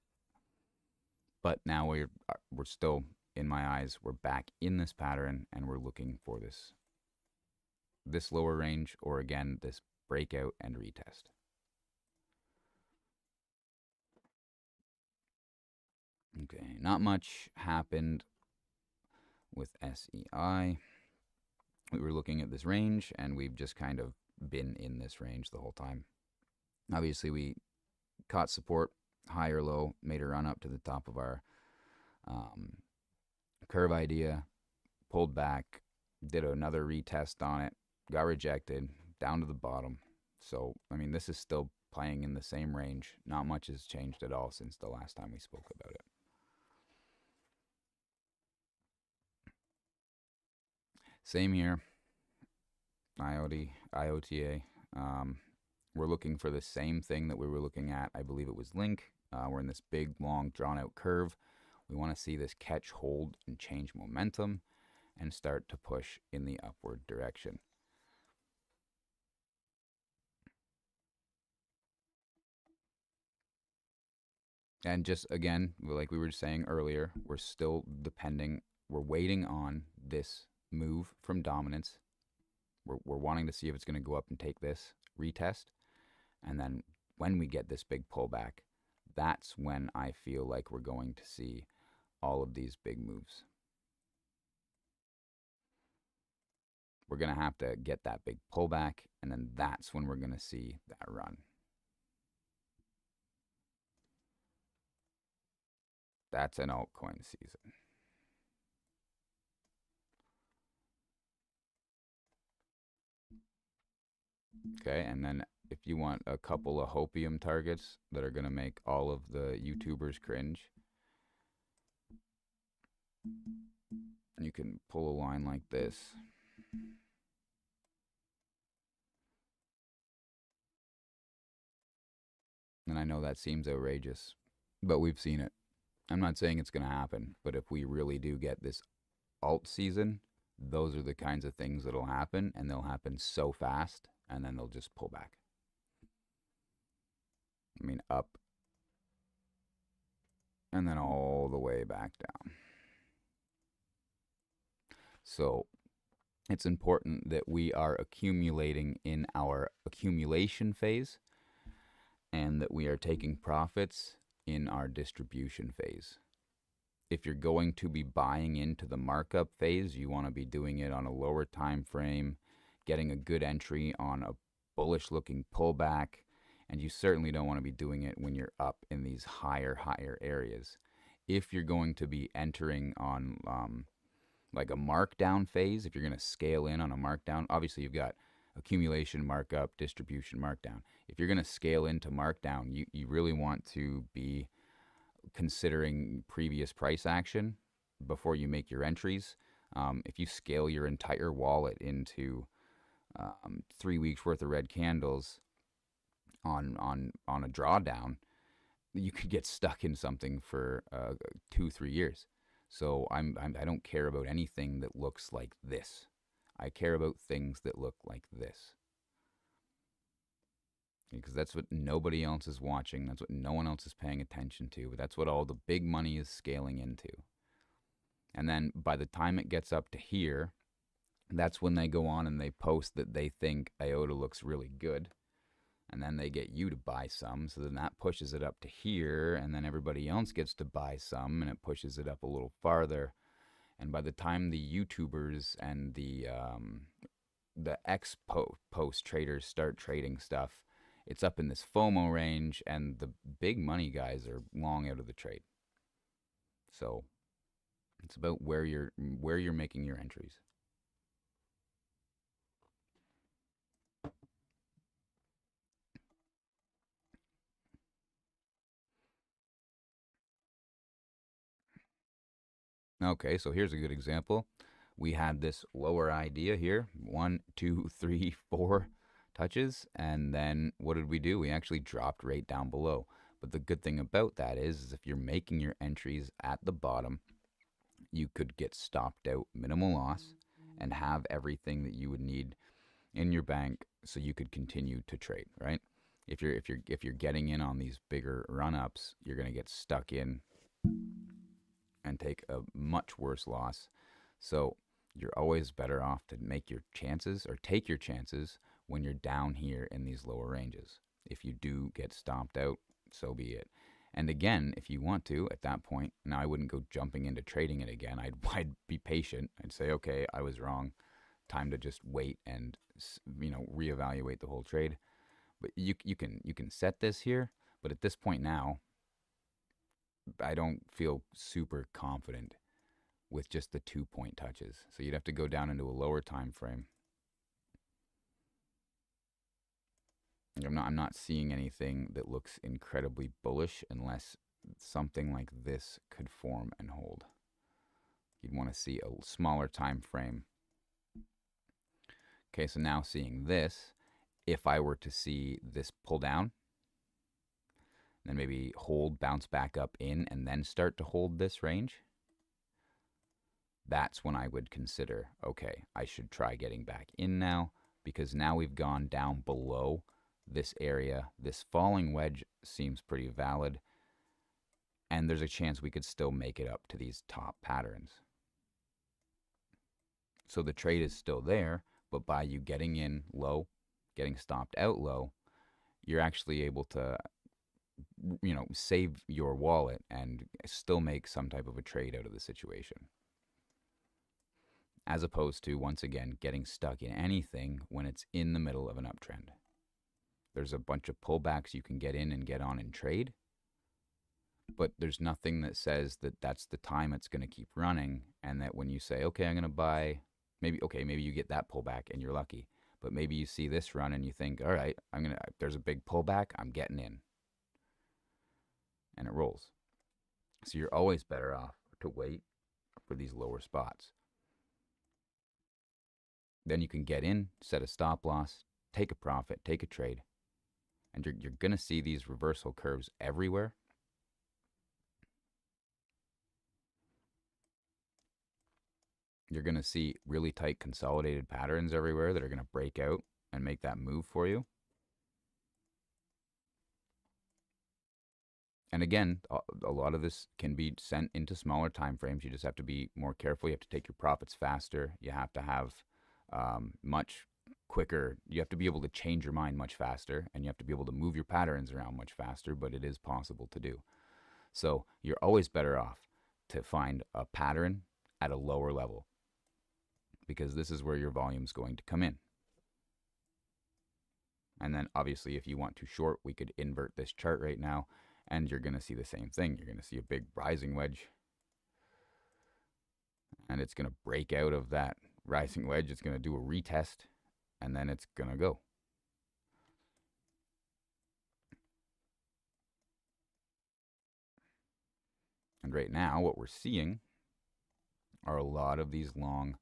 But now we're still, in my eyes, we're back in this pattern, and we're looking for this lower range, or again, this breakout and retest. Okay, not much happened with SEI. We were looking at this range, and we've just kind of been in this range the whole time. Obviously, we caught support, high or low, made a run up to the top of our curve idea, pulled back, did another retest on it, got rejected, down to the bottom. So, I mean, this is still playing in the same range. Not much has changed at all since the last time we spoke about it. Same here. IOTA. We're looking for the same thing that we were looking at. I believe it was Link. We're in this big, long, drawn-out curve. We want to see this catch, hold, and change momentum and start to push in the upward direction. And just, again, like we were saying earlier, we're waiting on this move from dominance. We're wanting to see if it's going to go up and take this retest. And then when we get this big pullback, that's when I feel like we're going to see all of these big moves. We're going to have to get that big pullback, and then that's when we're going to see that run. That's an altcoin season. Okay, and then if you want a couple of hopium targets that are going to make all of the YouTubers cringe, you can pull a line like this. And I know that seems outrageous, but we've seen it. I'm not saying it's going to happen, but if we really do get this alt season, those are the kinds of things that'll happen, and they'll happen so fast, and then they'll just pull back. I mean, up, and then all the way back down. So it's important that we are accumulating in our accumulation phase, and that we are taking profits in our distribution phase. If you're going to be buying into the markup phase, you want to be doing it on a lower time frame, getting a good entry on a bullish looking pullback, and you certainly don't want to be doing it when you're up in these higher areas. If you're going to be entering on like a markdown phase, if you're going to scale in on a markdown, obviously you've got accumulation markup, distribution markdown. If you're going to scale into markdown, you really want to be considering previous price action before you make your entries. If you scale your entire wallet into 3 weeks worth of red candles on a drawdown, you could get stuck in something for 2-3 years. So I don't care about anything that looks like this. I care about things that look like this, because that's what nobody else is watching. That's what no one else is paying attention to. But that's what all the big money is scaling into. And then by the time it gets up to here, that's when they go on and they post that they think IOTA looks really good. And then they get you to buy some. So then that pushes it up to here. And then everybody else gets to buy some. And it pushes it up a little farther. And by the time the YouTubers and the post traders start trading stuff, it's up in this FOMO range, and the big money guys are long out of the trade. So it's about where you're making your entries. Okay, so here's a good example. We had this lower idea here, 1, 2, 3, 4 touches, and then what did we do? We actually dropped right down below. But the good thing about that is if you're making your entries at the bottom, you could get stopped out, minimal loss, and have everything that you would need in your bank so you could continue to trade, right? If you're getting in on these bigger run-ups, you're going to get stuck in and take a much worse loss. So you're always better off to make your chances or take your chances when you're down here in these lower ranges. If you do get stomped out, so be it. And again, if you want to, at that point, now I wouldn't go jumping into trading it again. I'd be patient. I'd say, okay, I was wrong. Time to just wait and reevaluate the whole trade. But you can set this here. But at this point now, I don't feel super confident with just the 2-point touches. So you'd have to go down into a lower time frame. I'm not seeing anything that looks incredibly bullish unless something like this could form and hold. You'd want to see a smaller time frame. Okay, so now seeing this, if I were to see this pull down, then maybe hold, bounce back up in, and then start to hold this range, that's when I would consider, okay, I should try getting back in now, because now we've gone down below this area. This falling wedge seems pretty valid, and there's a chance we could still make it up to these top patterns. So the trade is still there, but by you getting in low, getting stopped out low, you're actually able to save your wallet and still make some type of a trade out of the situation, as opposed to, once again, getting stuck in anything when it's in the middle of an uptrend. There's a bunch of pullbacks you can get in and get on and trade, but there's nothing that says that that's the time it's going to keep running, and that when you say, okay, I'm going to buy, maybe you get that pullback and you're lucky, but maybe you see this run and you think, all right, there's a big pullback, I'm getting in. And it rolls. So you're always better off to wait for these lower spots. Then you can get in, set a stop loss, take a profit, take a trade, and you're going to see these reversal curves everywhere. You're going to see really tight consolidated patterns everywhere that are going to break out and make that move for you. And again, a lot of this can be sent into smaller time frames. You just have to be more careful. You have to take your profits faster. You have to have much quicker. You have to be able to change your mind much faster, and you have to be able to move your patterns around much faster, but it is possible to do. So you're always better off to find a pattern at a lower level, because this is where your volume is going to come in. And then obviously if you want to short, we could invert this chart right now, and you're going to see the same thing. You're going to see a big rising wedge, and it's going to break out of that rising wedge. It's going to do a retest, and then it's going to go. And right now what we're seeing are a lot of these long,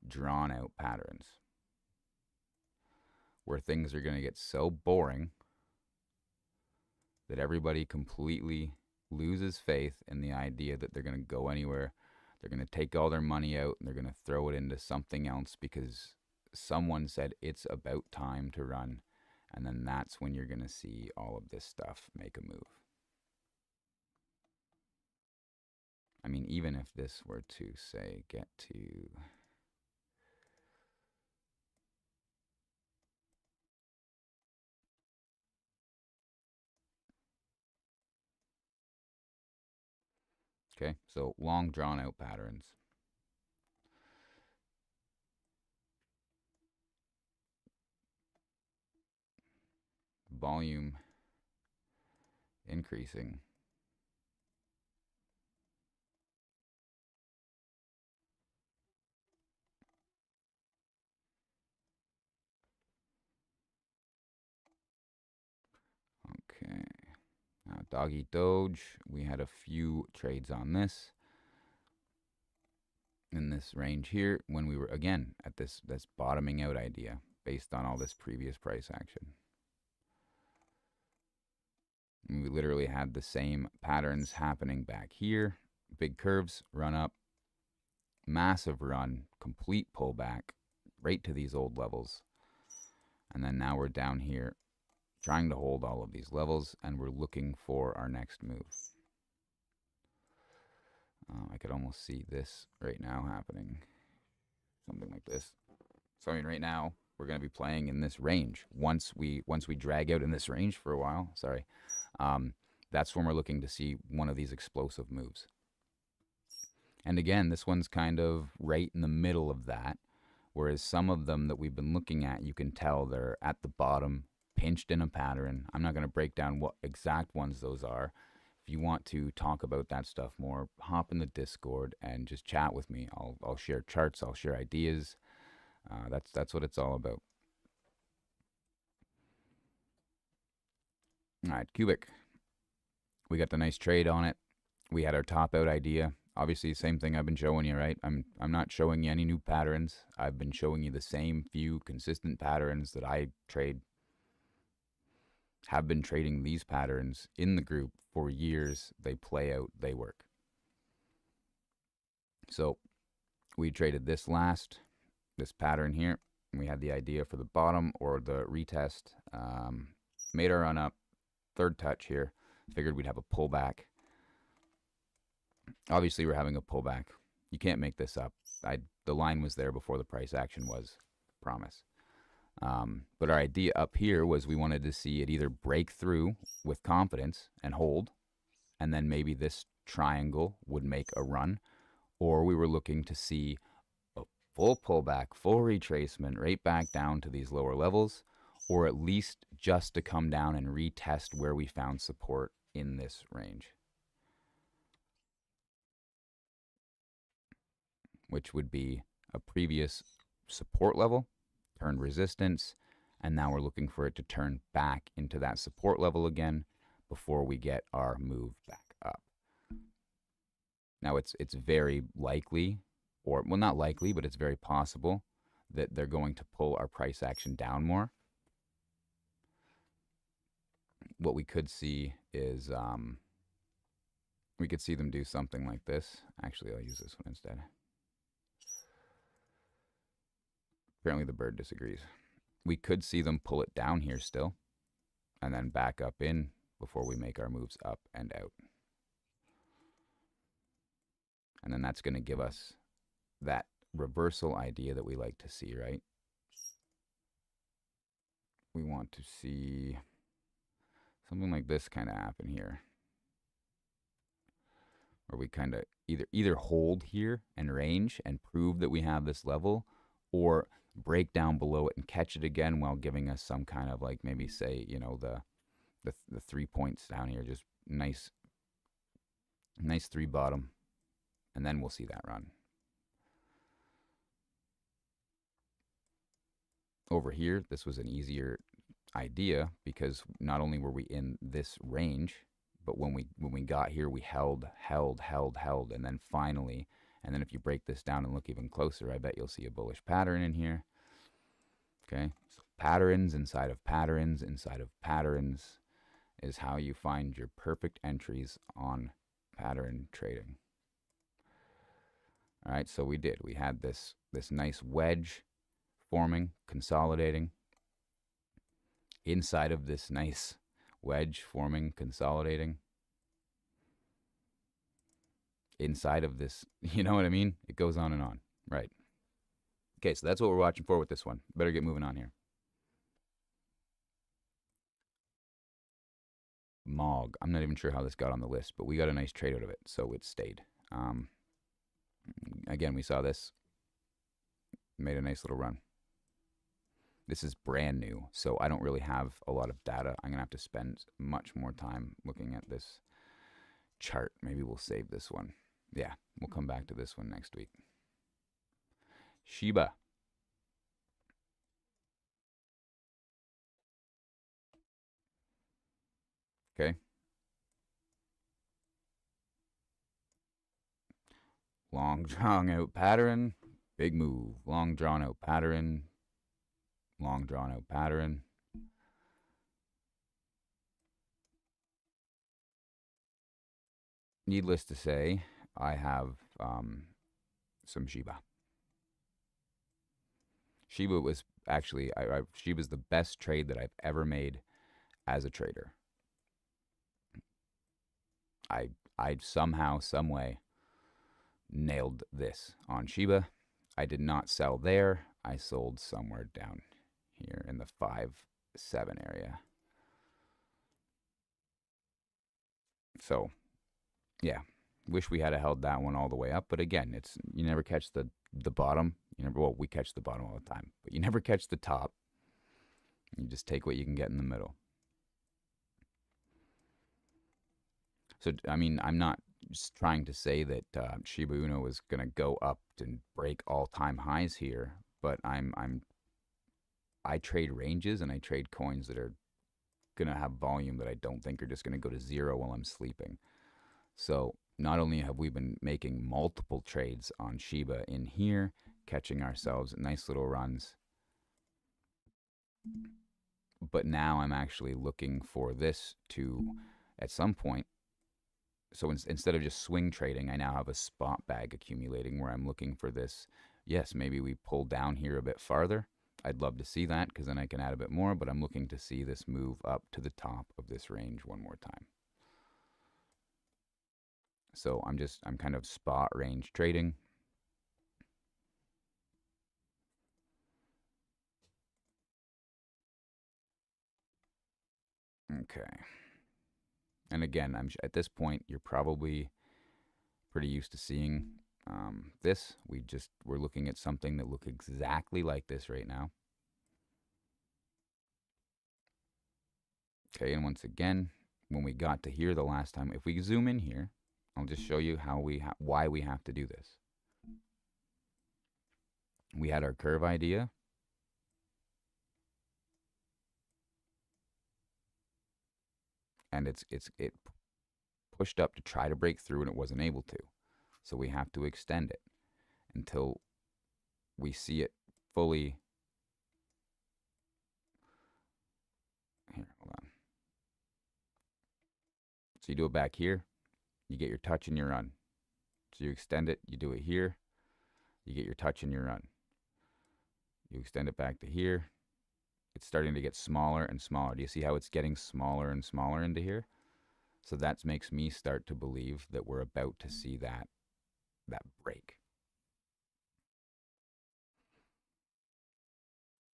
drawn out patterns where things are going to get so boring that everybody completely loses faith in the idea that they're going to go anywhere. They're going to take all their money out and they're going to throw it into something else because someone said it's about time to run. And then that's when you're going to see all of this stuff make a move. I mean, even if this were to, say, get to... Okay, so long drawn out patterns. Volume increasing. Okay. Now, Dog Eat Doge, we had a few trades on this in this range here when we were, again, at this bottoming out idea based on all this previous price action. And we literally had the same patterns happening back here. Big curves, run up, massive run, complete pullback right to these old levels. And then now we're down here trying to hold all of these levels, and we're looking for our next move. I could almost see this right now happening. Something like this. So I mean, right now we're going to be playing in this range. Once we drag out in this range for a while, that's when we're looking to see one of these explosive moves. And again, this one's kind of right in the middle of that, whereas some of them that we've been looking at, you can tell they're at the bottom, pinched in a pattern. I'm not going to break down what exact ones those are. If you want to talk about that stuff more, hop in the Discord and just chat with me. I'll share charts, I'll share ideas. That's what it's all about. All right, Cubic. We got the nice trade on it. We had our top out idea. Obviously, same thing I've been showing you, right? I'm not showing you any new patterns. I've been showing you the same few consistent patterns that I trade. Have been trading these patterns in the group for years. They play out, they work. So we traded this pattern here. And we had the idea for the bottom or the retest. Made our run up, third touch here. Figured we'd have a pullback. Obviously, we're having a pullback. You can't make this up. The line was there before the price action was. Promise. But our idea up here was we wanted to see it either break through with confidence and hold, and then maybe this triangle would make a run, or we were looking to see a full pullback, full retracement right back down to these lower levels, or at least just to come down and retest where we found support in this range, which would be a previous support level, turned resistance, and now we're looking for it to turn back into that support level again before we get our move back up. Now it's very likely, or well, not likely, but it's very possible that they're going to pull our price action down more. What we could see is we could see them do something like this. Actually, I'll use this one instead. Apparently the bird disagrees. We could see them pull it down here still and then back up in before we make our moves up and out. And then that's going to give us that reversal idea that we like to see, right? We want to see something like this kind of happen here. where we kind of either hold here and range and prove that we have this level, or break down below it and catch it again while giving us some kind of like maybe say the 3 points down here, just nice 3 bottom, and then we'll see that run. Over here, this was an easier idea because not only were we in this range, but when we got here, we held, and then finally, and then if you break this down and look even closer, I bet you'll see a bullish pattern in here. Okay, so patterns inside of patterns inside of patterns is how you find your perfect entries on pattern trading. All right, so we had this nice wedge forming, consolidating. Inside of this nice wedge forming, consolidating. Inside of this, you know what I mean? It goes on and on, right? Okay, so that's what we're watching for with this one. Better get moving on here. Mog. I'm not even sure how this got on the list, but we got a nice trade out of it, so it stayed. Again, we saw this, made a nice little run. This is brand new, so I don't really have a lot of data. I'm going to have to spend much more time looking at this chart. Maybe we'll save this one. Yeah, we'll come back to this one next week. Shiba. Okay. Long drawn out pattern, big move. Long drawn out pattern, long drawn out pattern. Needless to say, I have some Shiba. Shiba was actually, Shiba's the best trade that I've ever made as a trader. I somehow, some way nailed this on Shiba. I did not sell there. I sold somewhere down here in the 5-7 area. So, yeah, wish we had held that one all the way up. But again, it's you never catch the bottom. We catch the bottom all the time, but you never catch the top. You just take what you can get in the middle. So, I mean, I'm not just trying to say that Shiba Inu is going to go up and break all-time highs here, but I trade ranges and I trade coins that are going to have volume that I don't think are just going to go to zero while I'm sleeping. So not only have we been making multiple trades on Shiba in here, catching ourselves nice little runs, but now I'm actually looking for this to, at some point, so instead of just swing trading, I now have a spot bag accumulating where I'm looking for this. Yes, maybe we pull down here a bit farther. I'd love to see that because then I can add a bit more, but I'm looking to see this move up to the top of this range one more time. So I'm kind of spot range trading. Okay. And again, at this point, you're probably pretty used to seeing this. We're looking at something that looks exactly like this right now. Okay, and once again, when we got to here the last time, if we zoom in here, I'll just show you why we have to do this. We had our curve idea. And it pushed up to try to break through and it wasn't able to. So we have to extend it until we see it fully. Here, hold on. So you do it back here, you get your touch and you run. So you extend it, you do it here, you get your touch and you run. You extend it back to here. It's starting to get smaller and smaller. Do you see how it's getting smaller and smaller into here? So that makes me start to believe that we're about to see that break.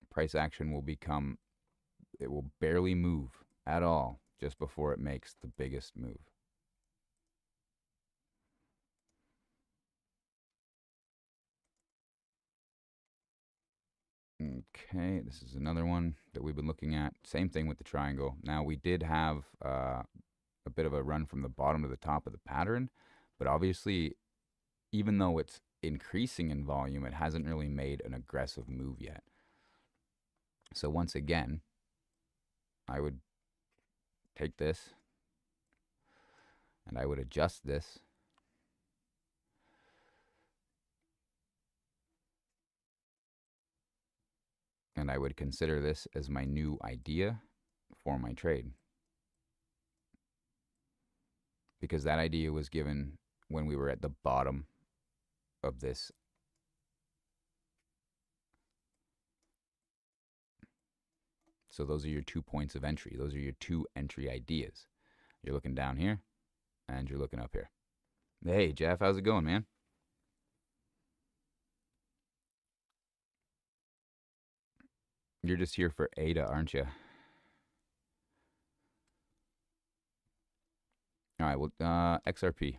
Price action will it will barely move at all just before it makes the biggest move. Okay, this is another one that we've been looking at. Same thing with the triangle. Now, we did have a bit of a run from the bottom to the top of the pattern, but obviously, even though it's increasing in volume, it hasn't really made an aggressive move yet. So once again, I would take this and I would adjust this. And I would consider this as my new idea for my trade. Because that idea was given when we were at the bottom of this. So those are your 2 points of entry. Those are your 2 entry ideas. You're looking down here and you're looking up here. Hey, Jeff, how's it going, man? You're just here for ADA, aren't you? All right, well, XRP.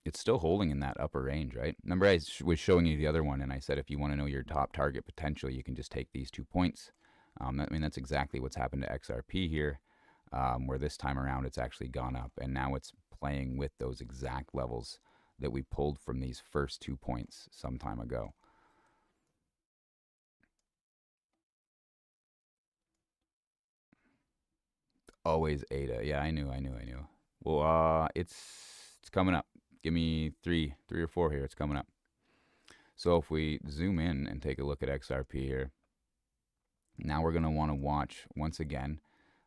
It's still holding in that upper range, right? Remember, I was showing you the other one, and I said if you want to know your top target potential, you can just take these 2 points. I mean, that's exactly what's happened to XRP here, where this time around it's actually gone up, and now it's playing with those exact levels that we pulled from these first 2 points some time ago. Always ADA. Yeah, I knew. Well, it's coming up. Give me three or four here. It's coming up. So if we zoom in and take a look at XRP here, now we're going to want to watch, once again,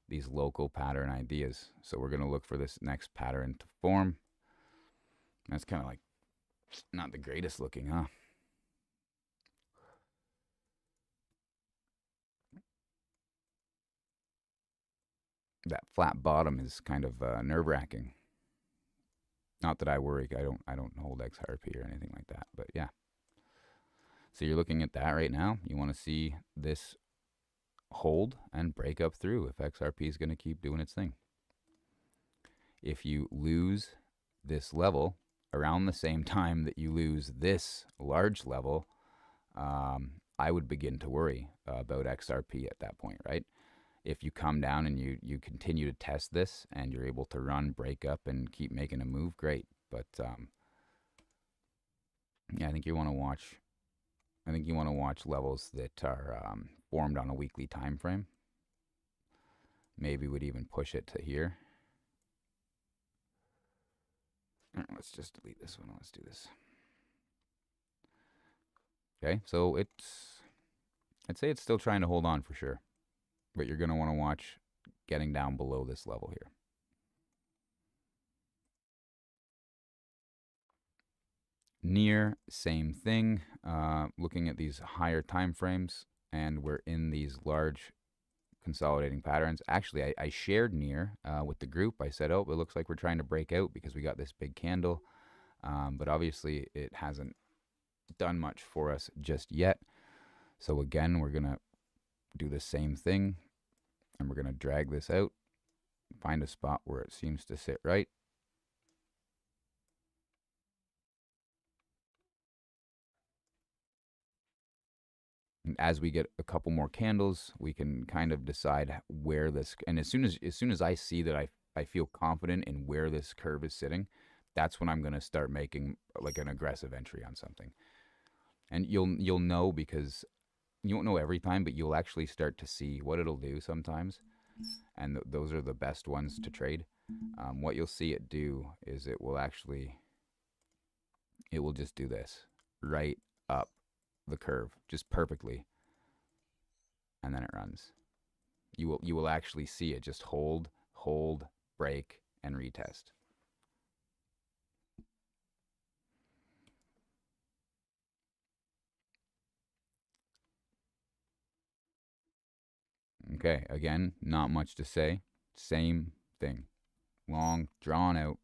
these local pattern ideas. So we're going to look for this next pattern to form. That's kind of like not the greatest looking, huh? That flat bottom is kind of nerve-wracking. Not that I worry. I don't hold XRP or anything like that. But yeah. So you're looking at that right now. You want to see this hold and break up through if XRP is going to keep doing its thing. If you lose this level around the same time that you lose this large level, I would begin to worry about XRP at that point, right? If you come down and you continue to test this and you're able to run, break up, and keep making a move, great. But yeah, I think you want to watch. I think you want to watch levels that are formed on a weekly time frame. Maybe would even push it to here. All right, let's just delete this one. Let's do this. Okay, so I'd say it's still trying to hold on for sure. But you're going to want to watch getting down below this level here. Near, same thing. Looking at these higher time frames, and we're in these large consolidating patterns. Actually, I shared near with the group. I said, oh, it looks like we're trying to break out because we got this big candle. But obviously, it hasn't done much for us just yet. So again, we're going to do the same thing, and we're going to drag this out, find a spot where it seems to sit right. And as we get a couple more candles, we can kind of decide where this, and as soon as I see that I feel confident in where this curve is sitting, that's when I'm going to start making like an aggressive entry on something. And you'll know, because you won't know every time, but you'll actually start to see what it'll do sometimes. And those are the best ones to trade. What you'll see it do is it will just do this right up the curve just perfectly, and then it runs. You will actually see it just hold, break, and retest. Okay, again, not much to say. Same thing. Long, drawn out.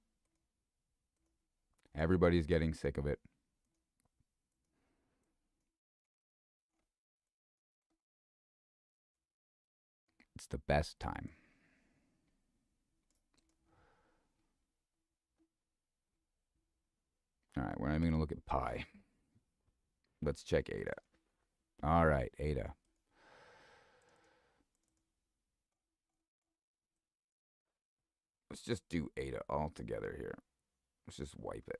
Everybody's getting sick of it. It's the best time. All right, we're not even going to look at pi. Let's check ADA. All right, ADA. Let's just do ADA all together here. Let's just wipe it.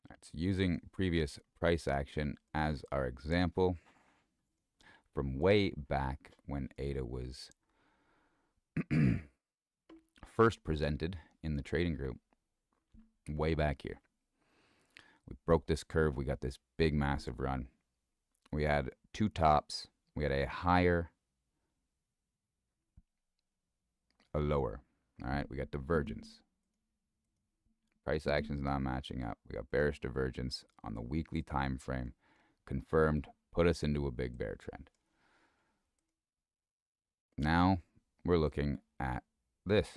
That's using previous price action as our example from way back when ADA was first presented in the trading group, way back here. We broke this curve. We got this big, massive run. We had two tops. We had a higher, a lower. All right, we got divergence. Price action's not matching up. We got bearish divergence on the weekly time frame. Confirmed, put us into a big bear trend. Now we're looking at this.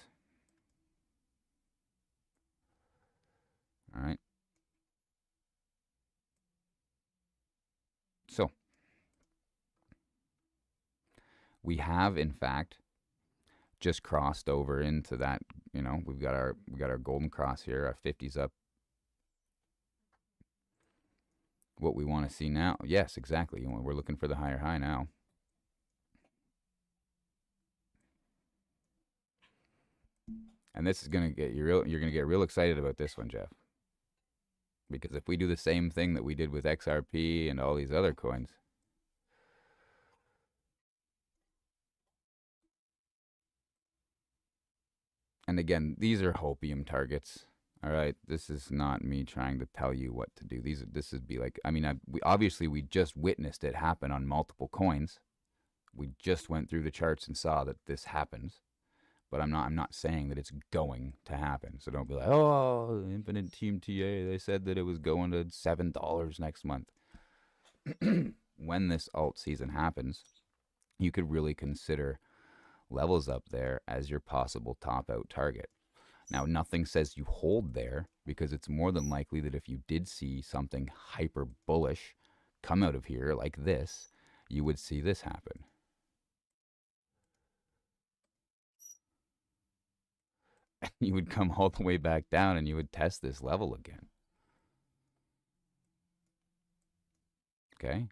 All right. So we have, in fact, just crossed over into that. You know, we got our golden cross here. Our 50's up. What we want to see now? Yes, exactly. We're looking for the higher high now. And this is gonna get you real. You're gonna get real excited about this one, Jeff. Because if we do the same thing that we did with XRP and all these other coins, and again, these are hopium targets. All right, this is not me trying to tell you what to do. This would be like, I mean, obviously we just witnessed it happen on multiple coins. We just went through the charts and saw that this happens. But I'm not saying that it's going to happen. So don't be like, oh, Infinite Team TA, they said that it was going to $7 next month. When this alt season happens, you could really consider levels up there as your possible top out target. Now, nothing says you hold there, because it's more than likely that if you did see something hyper bullish come out of here like this, you would see this happen. You would come all the way back down and you would test this level again. Okay?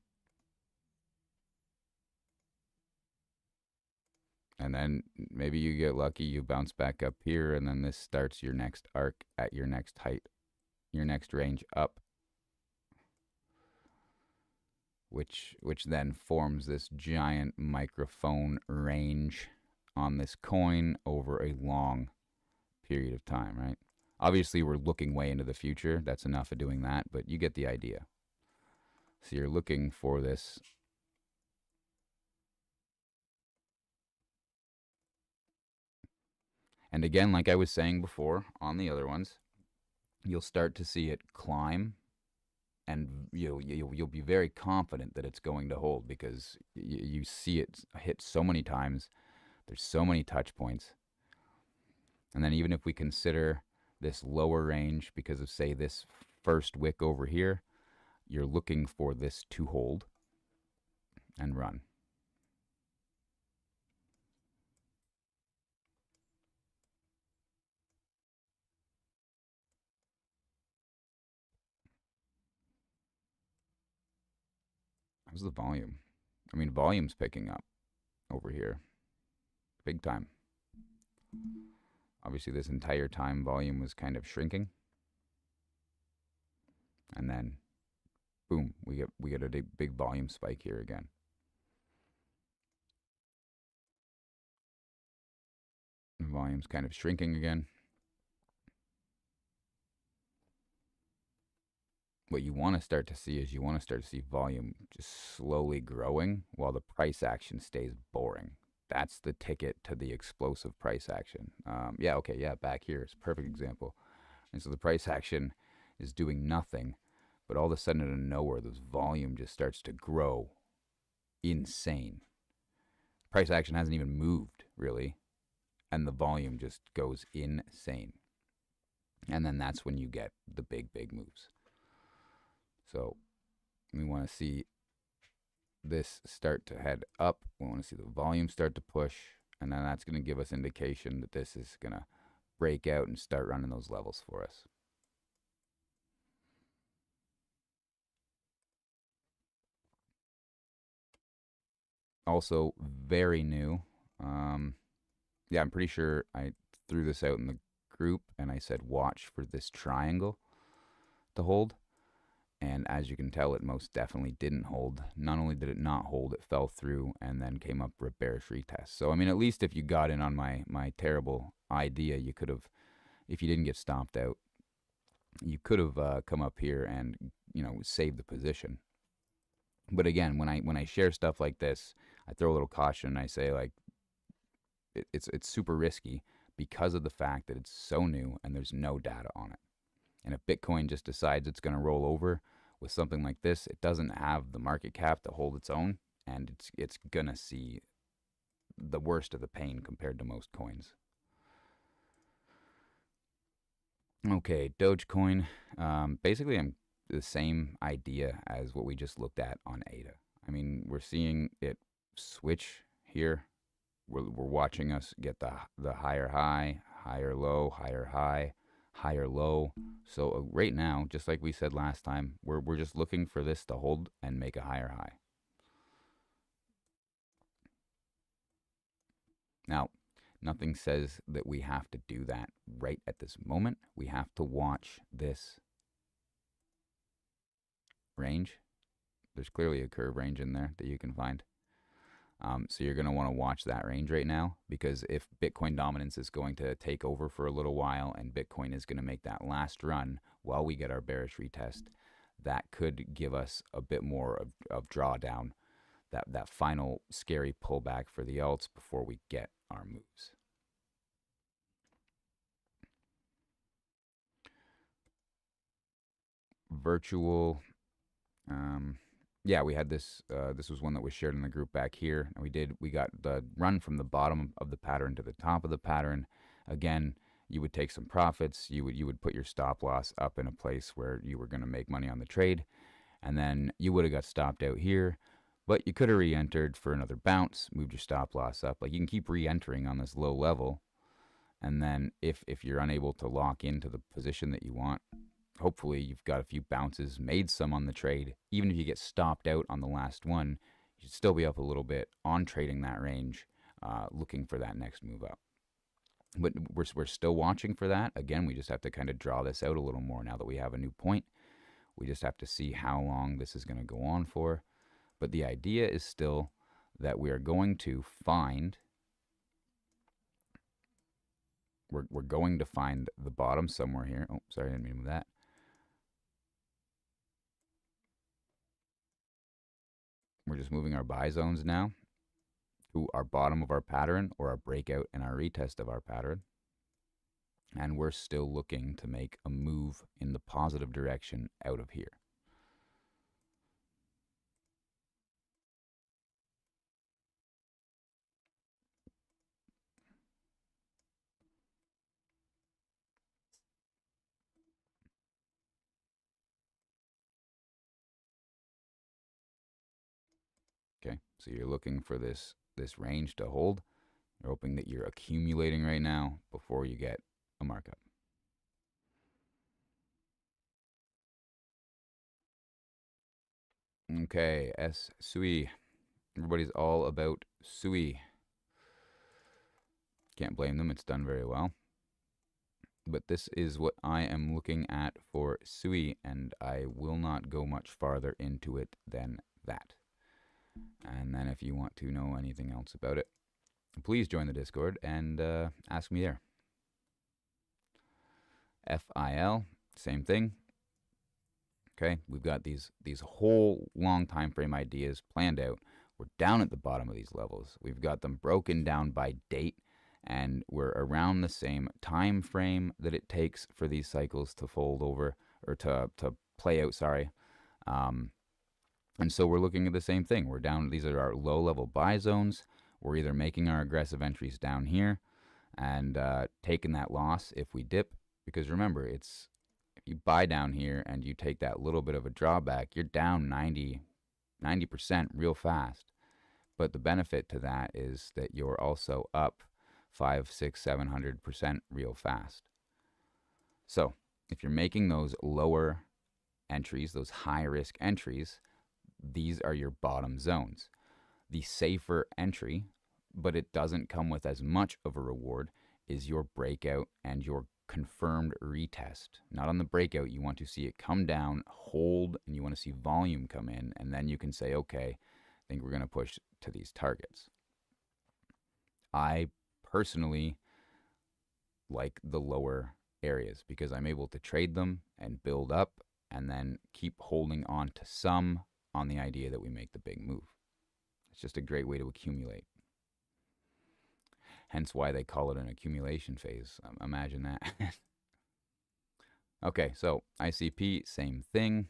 And then maybe you get lucky, you bounce back up here, and then this starts your next arc at your next height, your next range up, which then forms this giant microphone range on this coin over a long period of time, right? Obviously, we're looking way into the future. That's enough of doing that, but you get the idea. So you're looking for this. And again, like I was saying before on the other ones, you'll start to see it climb, and you'll be very confident that it's going to hold, because you see it hit so many times. There's so many touch points. And then even if we consider this lower range because of, say, this first wick over here, you're looking for this to hold and run. How's the volume? I mean, volume's picking up over here big time. Obviously, this entire time volume was kind of shrinking. And then, boom, we get a big volume spike here again. The volume's kind of shrinking again. What you want to start to see is you want to start to see volume just slowly growing while the price action stays boring. That's the ticket to the explosive price action. Yeah, okay, yeah, back here is a perfect example. And so the price action is doing nothing But all of a sudden, out of nowhere, this volume just starts to grow insane. Price action hasn't even moved, really, and the volume just goes insane. And then that's when you get the big moves. So we want to see this start to head up. We want to see the volume start to push, and then that's going to give us indication that this is going to break out and start running those levels for us. Also, very new. Yeah, I'm pretty sure I threw this out in the group and I said watch for this triangle to hold. And as you can tell, it most definitely didn't hold. Not only did it not hold, it fell through and then came up for a bearish retest. So, I mean, at least if you got in on my terrible idea, you could have, if you didn't get stomped out, you could have come up here and, saved the position. But again, when I share stuff like this, I throw a little caution and I say, like, it's super risky because of the fact that it's so new and there's no data on it. And if Bitcoin just decides it's going to roll over with something like this, it doesn't have the market cap to hold its own, and it's going to see the worst of the pain compared to most coins. Okay, Dogecoin. Basically, I'm the same idea as what we just looked at on ADA. I mean, we're seeing it switch here. We're watching us get the higher high, higher low, higher high, higher low. So right now, just like we said last time, we're just looking for this to hold and make a higher high. Now, nothing says that we have to do that right at this moment. We have to watch this range. There's clearly a curve range in there that you can find. So you're going to want to watch that range right now, because if Bitcoin dominance is going to take over for a little while and Bitcoin is going to make that last run while we get our bearish retest, that could give us a bit more of drawdown, that final scary pullback for the alts before we get our moves. Virtual. Yeah, we had this. This was one that was shared in the group back here. And we got the run from the bottom of the pattern to the top of the pattern. Again, you would take some profits. You would put your stop loss up in a place where you were going to make money on the trade, and then you would have got stopped out here. But you could have re-entered for another bounce, moved your stop loss up. Like, you can keep re-entering on this low level, and then if you're unable to lock into the position that you want, hopefully you've got a few bounces, made some on the trade. Even if you get stopped out on the last one, you should still be up a little bit on trading that range, looking for that next move up. But we're still watching for that. Again, we just have to kind of draw this out a little more now that we have a new point. We just have to see how long this is going to go on for. But the idea is still that we are going to find, we're going to find the bottom somewhere here. Oh, sorry, I didn't mean to move that. We're just moving our buy zones now to our bottom of our pattern or our breakout and our retest of our pattern. And we're still looking to make a move in the positive direction out of here. Okay, so you're looking for this range to hold. You're hoping that you're accumulating right now before you get a markup. Okay, SUI. Everybody's all about SUI. Can't blame them, it's done very well. But this is what I am looking at for SUI, and I will not go much farther into it than that. And then if you want to know anything else about it, please join the Discord and ask me there. FIL, same thing. Okay, we've got these whole long time frame ideas planned out. We're down at the bottom of these levels. We've got them broken down by date, and we're around the same time frame that it takes for these cycles to fold over or to play out. Sorry. Um, and so we're looking at the same thing. We're down. These are our low level buy zones. We're either making our aggressive entries down here and taking that loss if we dip. Because remember, it's if you buy down here and you take that little bit of a drawback, you're down 90% real fast. But the benefit to that is that you're also up 5, 6, 700% real fast. So if you're making those lower entries, those high risk entries, these are your bottom zones. The safer entry, but it doesn't come with as much of a reward, is your breakout and your confirmed retest. Not on the breakout, you want to see it come down, hold, and you want to see volume come in, and then you can say, okay, I think we're going to push to these targets. I personally like the lower areas because I'm able to trade them and build up and then keep holding on to some on the idea that we make the big move. It's just a great way to accumulate. Hence why they call it an accumulation phase. Imagine that. Okay, so ICP, same thing,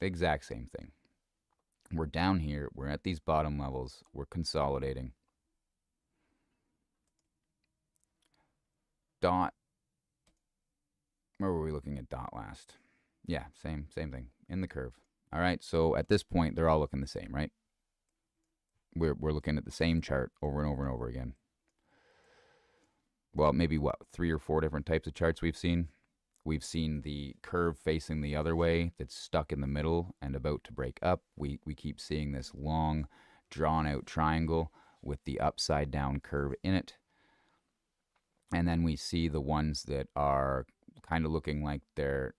exact same thing. We're down here, we're at these bottom levels, we're consolidating. Dot, where were we looking at dot last? Yeah, same thing, in the curve. All right, so at this point, they're all looking the same, right? We're looking at the same chart over and over and over again. Well, maybe what, 3 or 4 different types of charts we've seen? We've seen the curve facing the other way that's stuck in the middle and about to break up. We keep seeing this long, drawn-out triangle with the upside down curve in it. And then we see the ones that are kind of looking like they're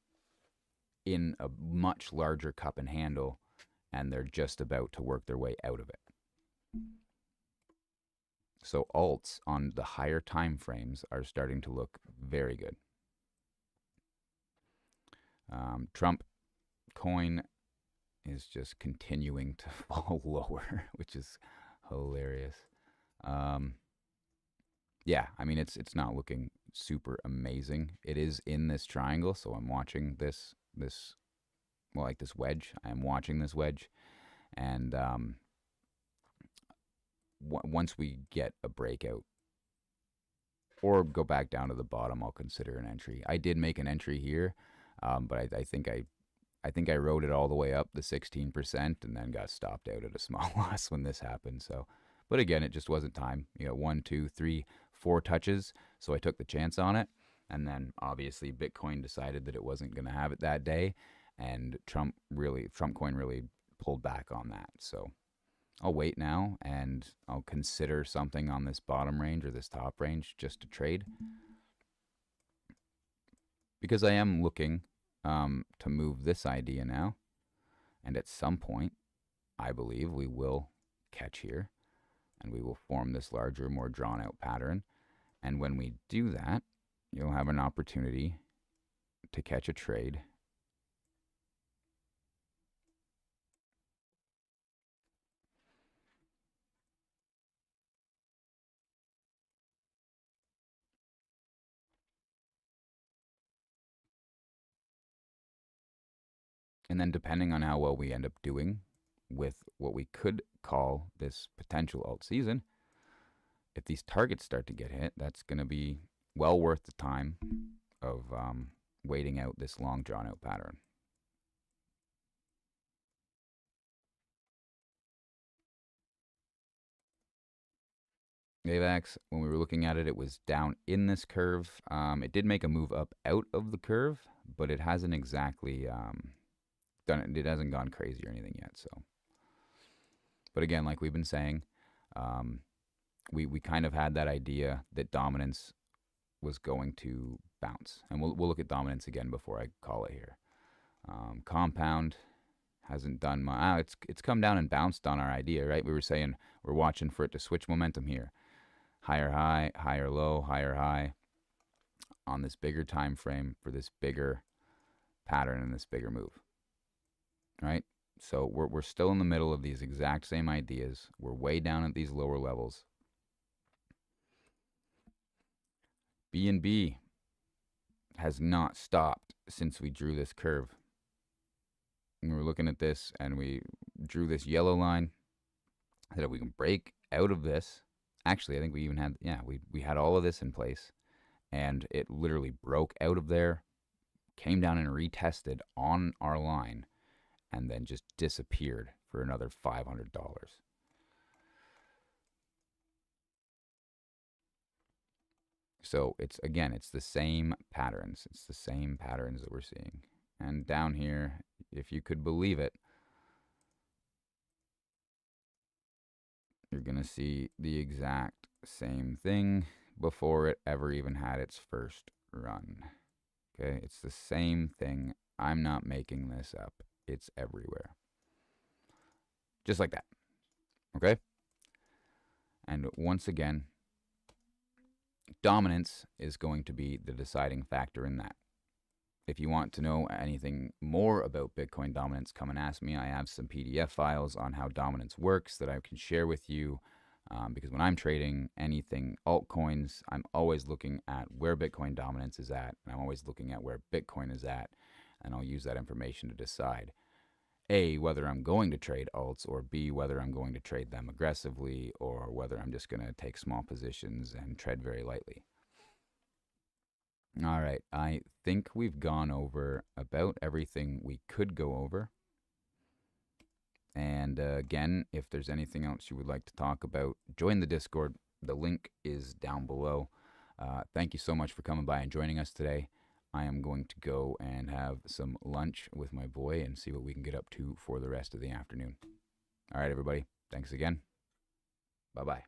in a much larger cup and handle, and they're just about to work their way out of it. So alts on the higher time frames are starting to look very good. Trump coin is just continuing to fall lower, which is hilarious. Yeah, I mean it's not looking super amazing. It is in this triangle, so I'm watching this well, like this wedge. I'm watching this wedge, and once we get a breakout or go back down to the bottom, I'll consider an entry. I did make an entry here, but I think I rode it all the way up the 16% and then got stopped out at a small loss when this happened. So, but again, it just wasn't time. 1, 2, 3, 4 touches. So I took the chance on it. And then obviously Bitcoin decided that it wasn't going to have it that day. And Trump coin really pulled back on that. So I'll wait now and I'll consider something on this bottom range or this top range just to trade. Because I am looking to move this idea now. And at some point, I believe we will catch here and we will form this larger, more drawn out pattern. And when we do that, you'll have an opportunity to catch a trade. And then depending on how well we end up doing with what we could call this potential alt season, if these targets start to get hit, that's going to be well worth the time of waiting out this long drawn out pattern. AVAX, when we were looking at it, it was down in this curve. It did make a move up out of the curve, but it hasn't exactly done it. It hasn't gone crazy or anything yet. So, but again, like we've been saying, we kind of had that idea that dominance was going to bounce, and we'll look at dominance again before I call it here. Compound hasn't done much. It's come down and bounced on our idea, right? We were saying we're watching for it to switch momentum here. Higher high, higher low, higher high on this bigger time frame for this bigger pattern and this bigger move. Right? So we're still in the middle of these exact same ideas. We're way down at these lower levels. BNB has not stopped since we drew this curve. we were looking at this and we drew this yellow line. I said, if we can break out of this, actually, I think we even had, we had all of this in place, and it literally broke out of there, came down and retested on our line, and then just disappeared for another $500. So it's the same patterns. It's the same patterns that we're seeing. And down here, if you could believe it, you're going to see the exact same thing before it ever even had its first run. Okay, it's the same thing. I'm not making this up. It's everywhere. Just like that. Okay? And once again, dominance is going to be the deciding factor in that. If you want to know anything more about Bitcoin dominance, come and ask me. I have some PDF files on how dominance works that I can share with you. Because when I'm trading anything altcoins, I'm always looking at where Bitcoin dominance is at, and I'm always looking at where Bitcoin is at, and I'll use that information to decide A, whether I'm going to trade alts, or B, whether I'm going to trade them aggressively, or whether I'm just going to take small positions and tread very lightly. All right, I think we've gone over about everything we could go over. And again, if there's anything else you would like to talk about, join the Discord. The link is down below. Thank you so much for coming by and joining us today. I am going to go and have some lunch with my boy and see what we can get up to for the rest of the afternoon. All right, everybody. Thanks again. Bye-bye.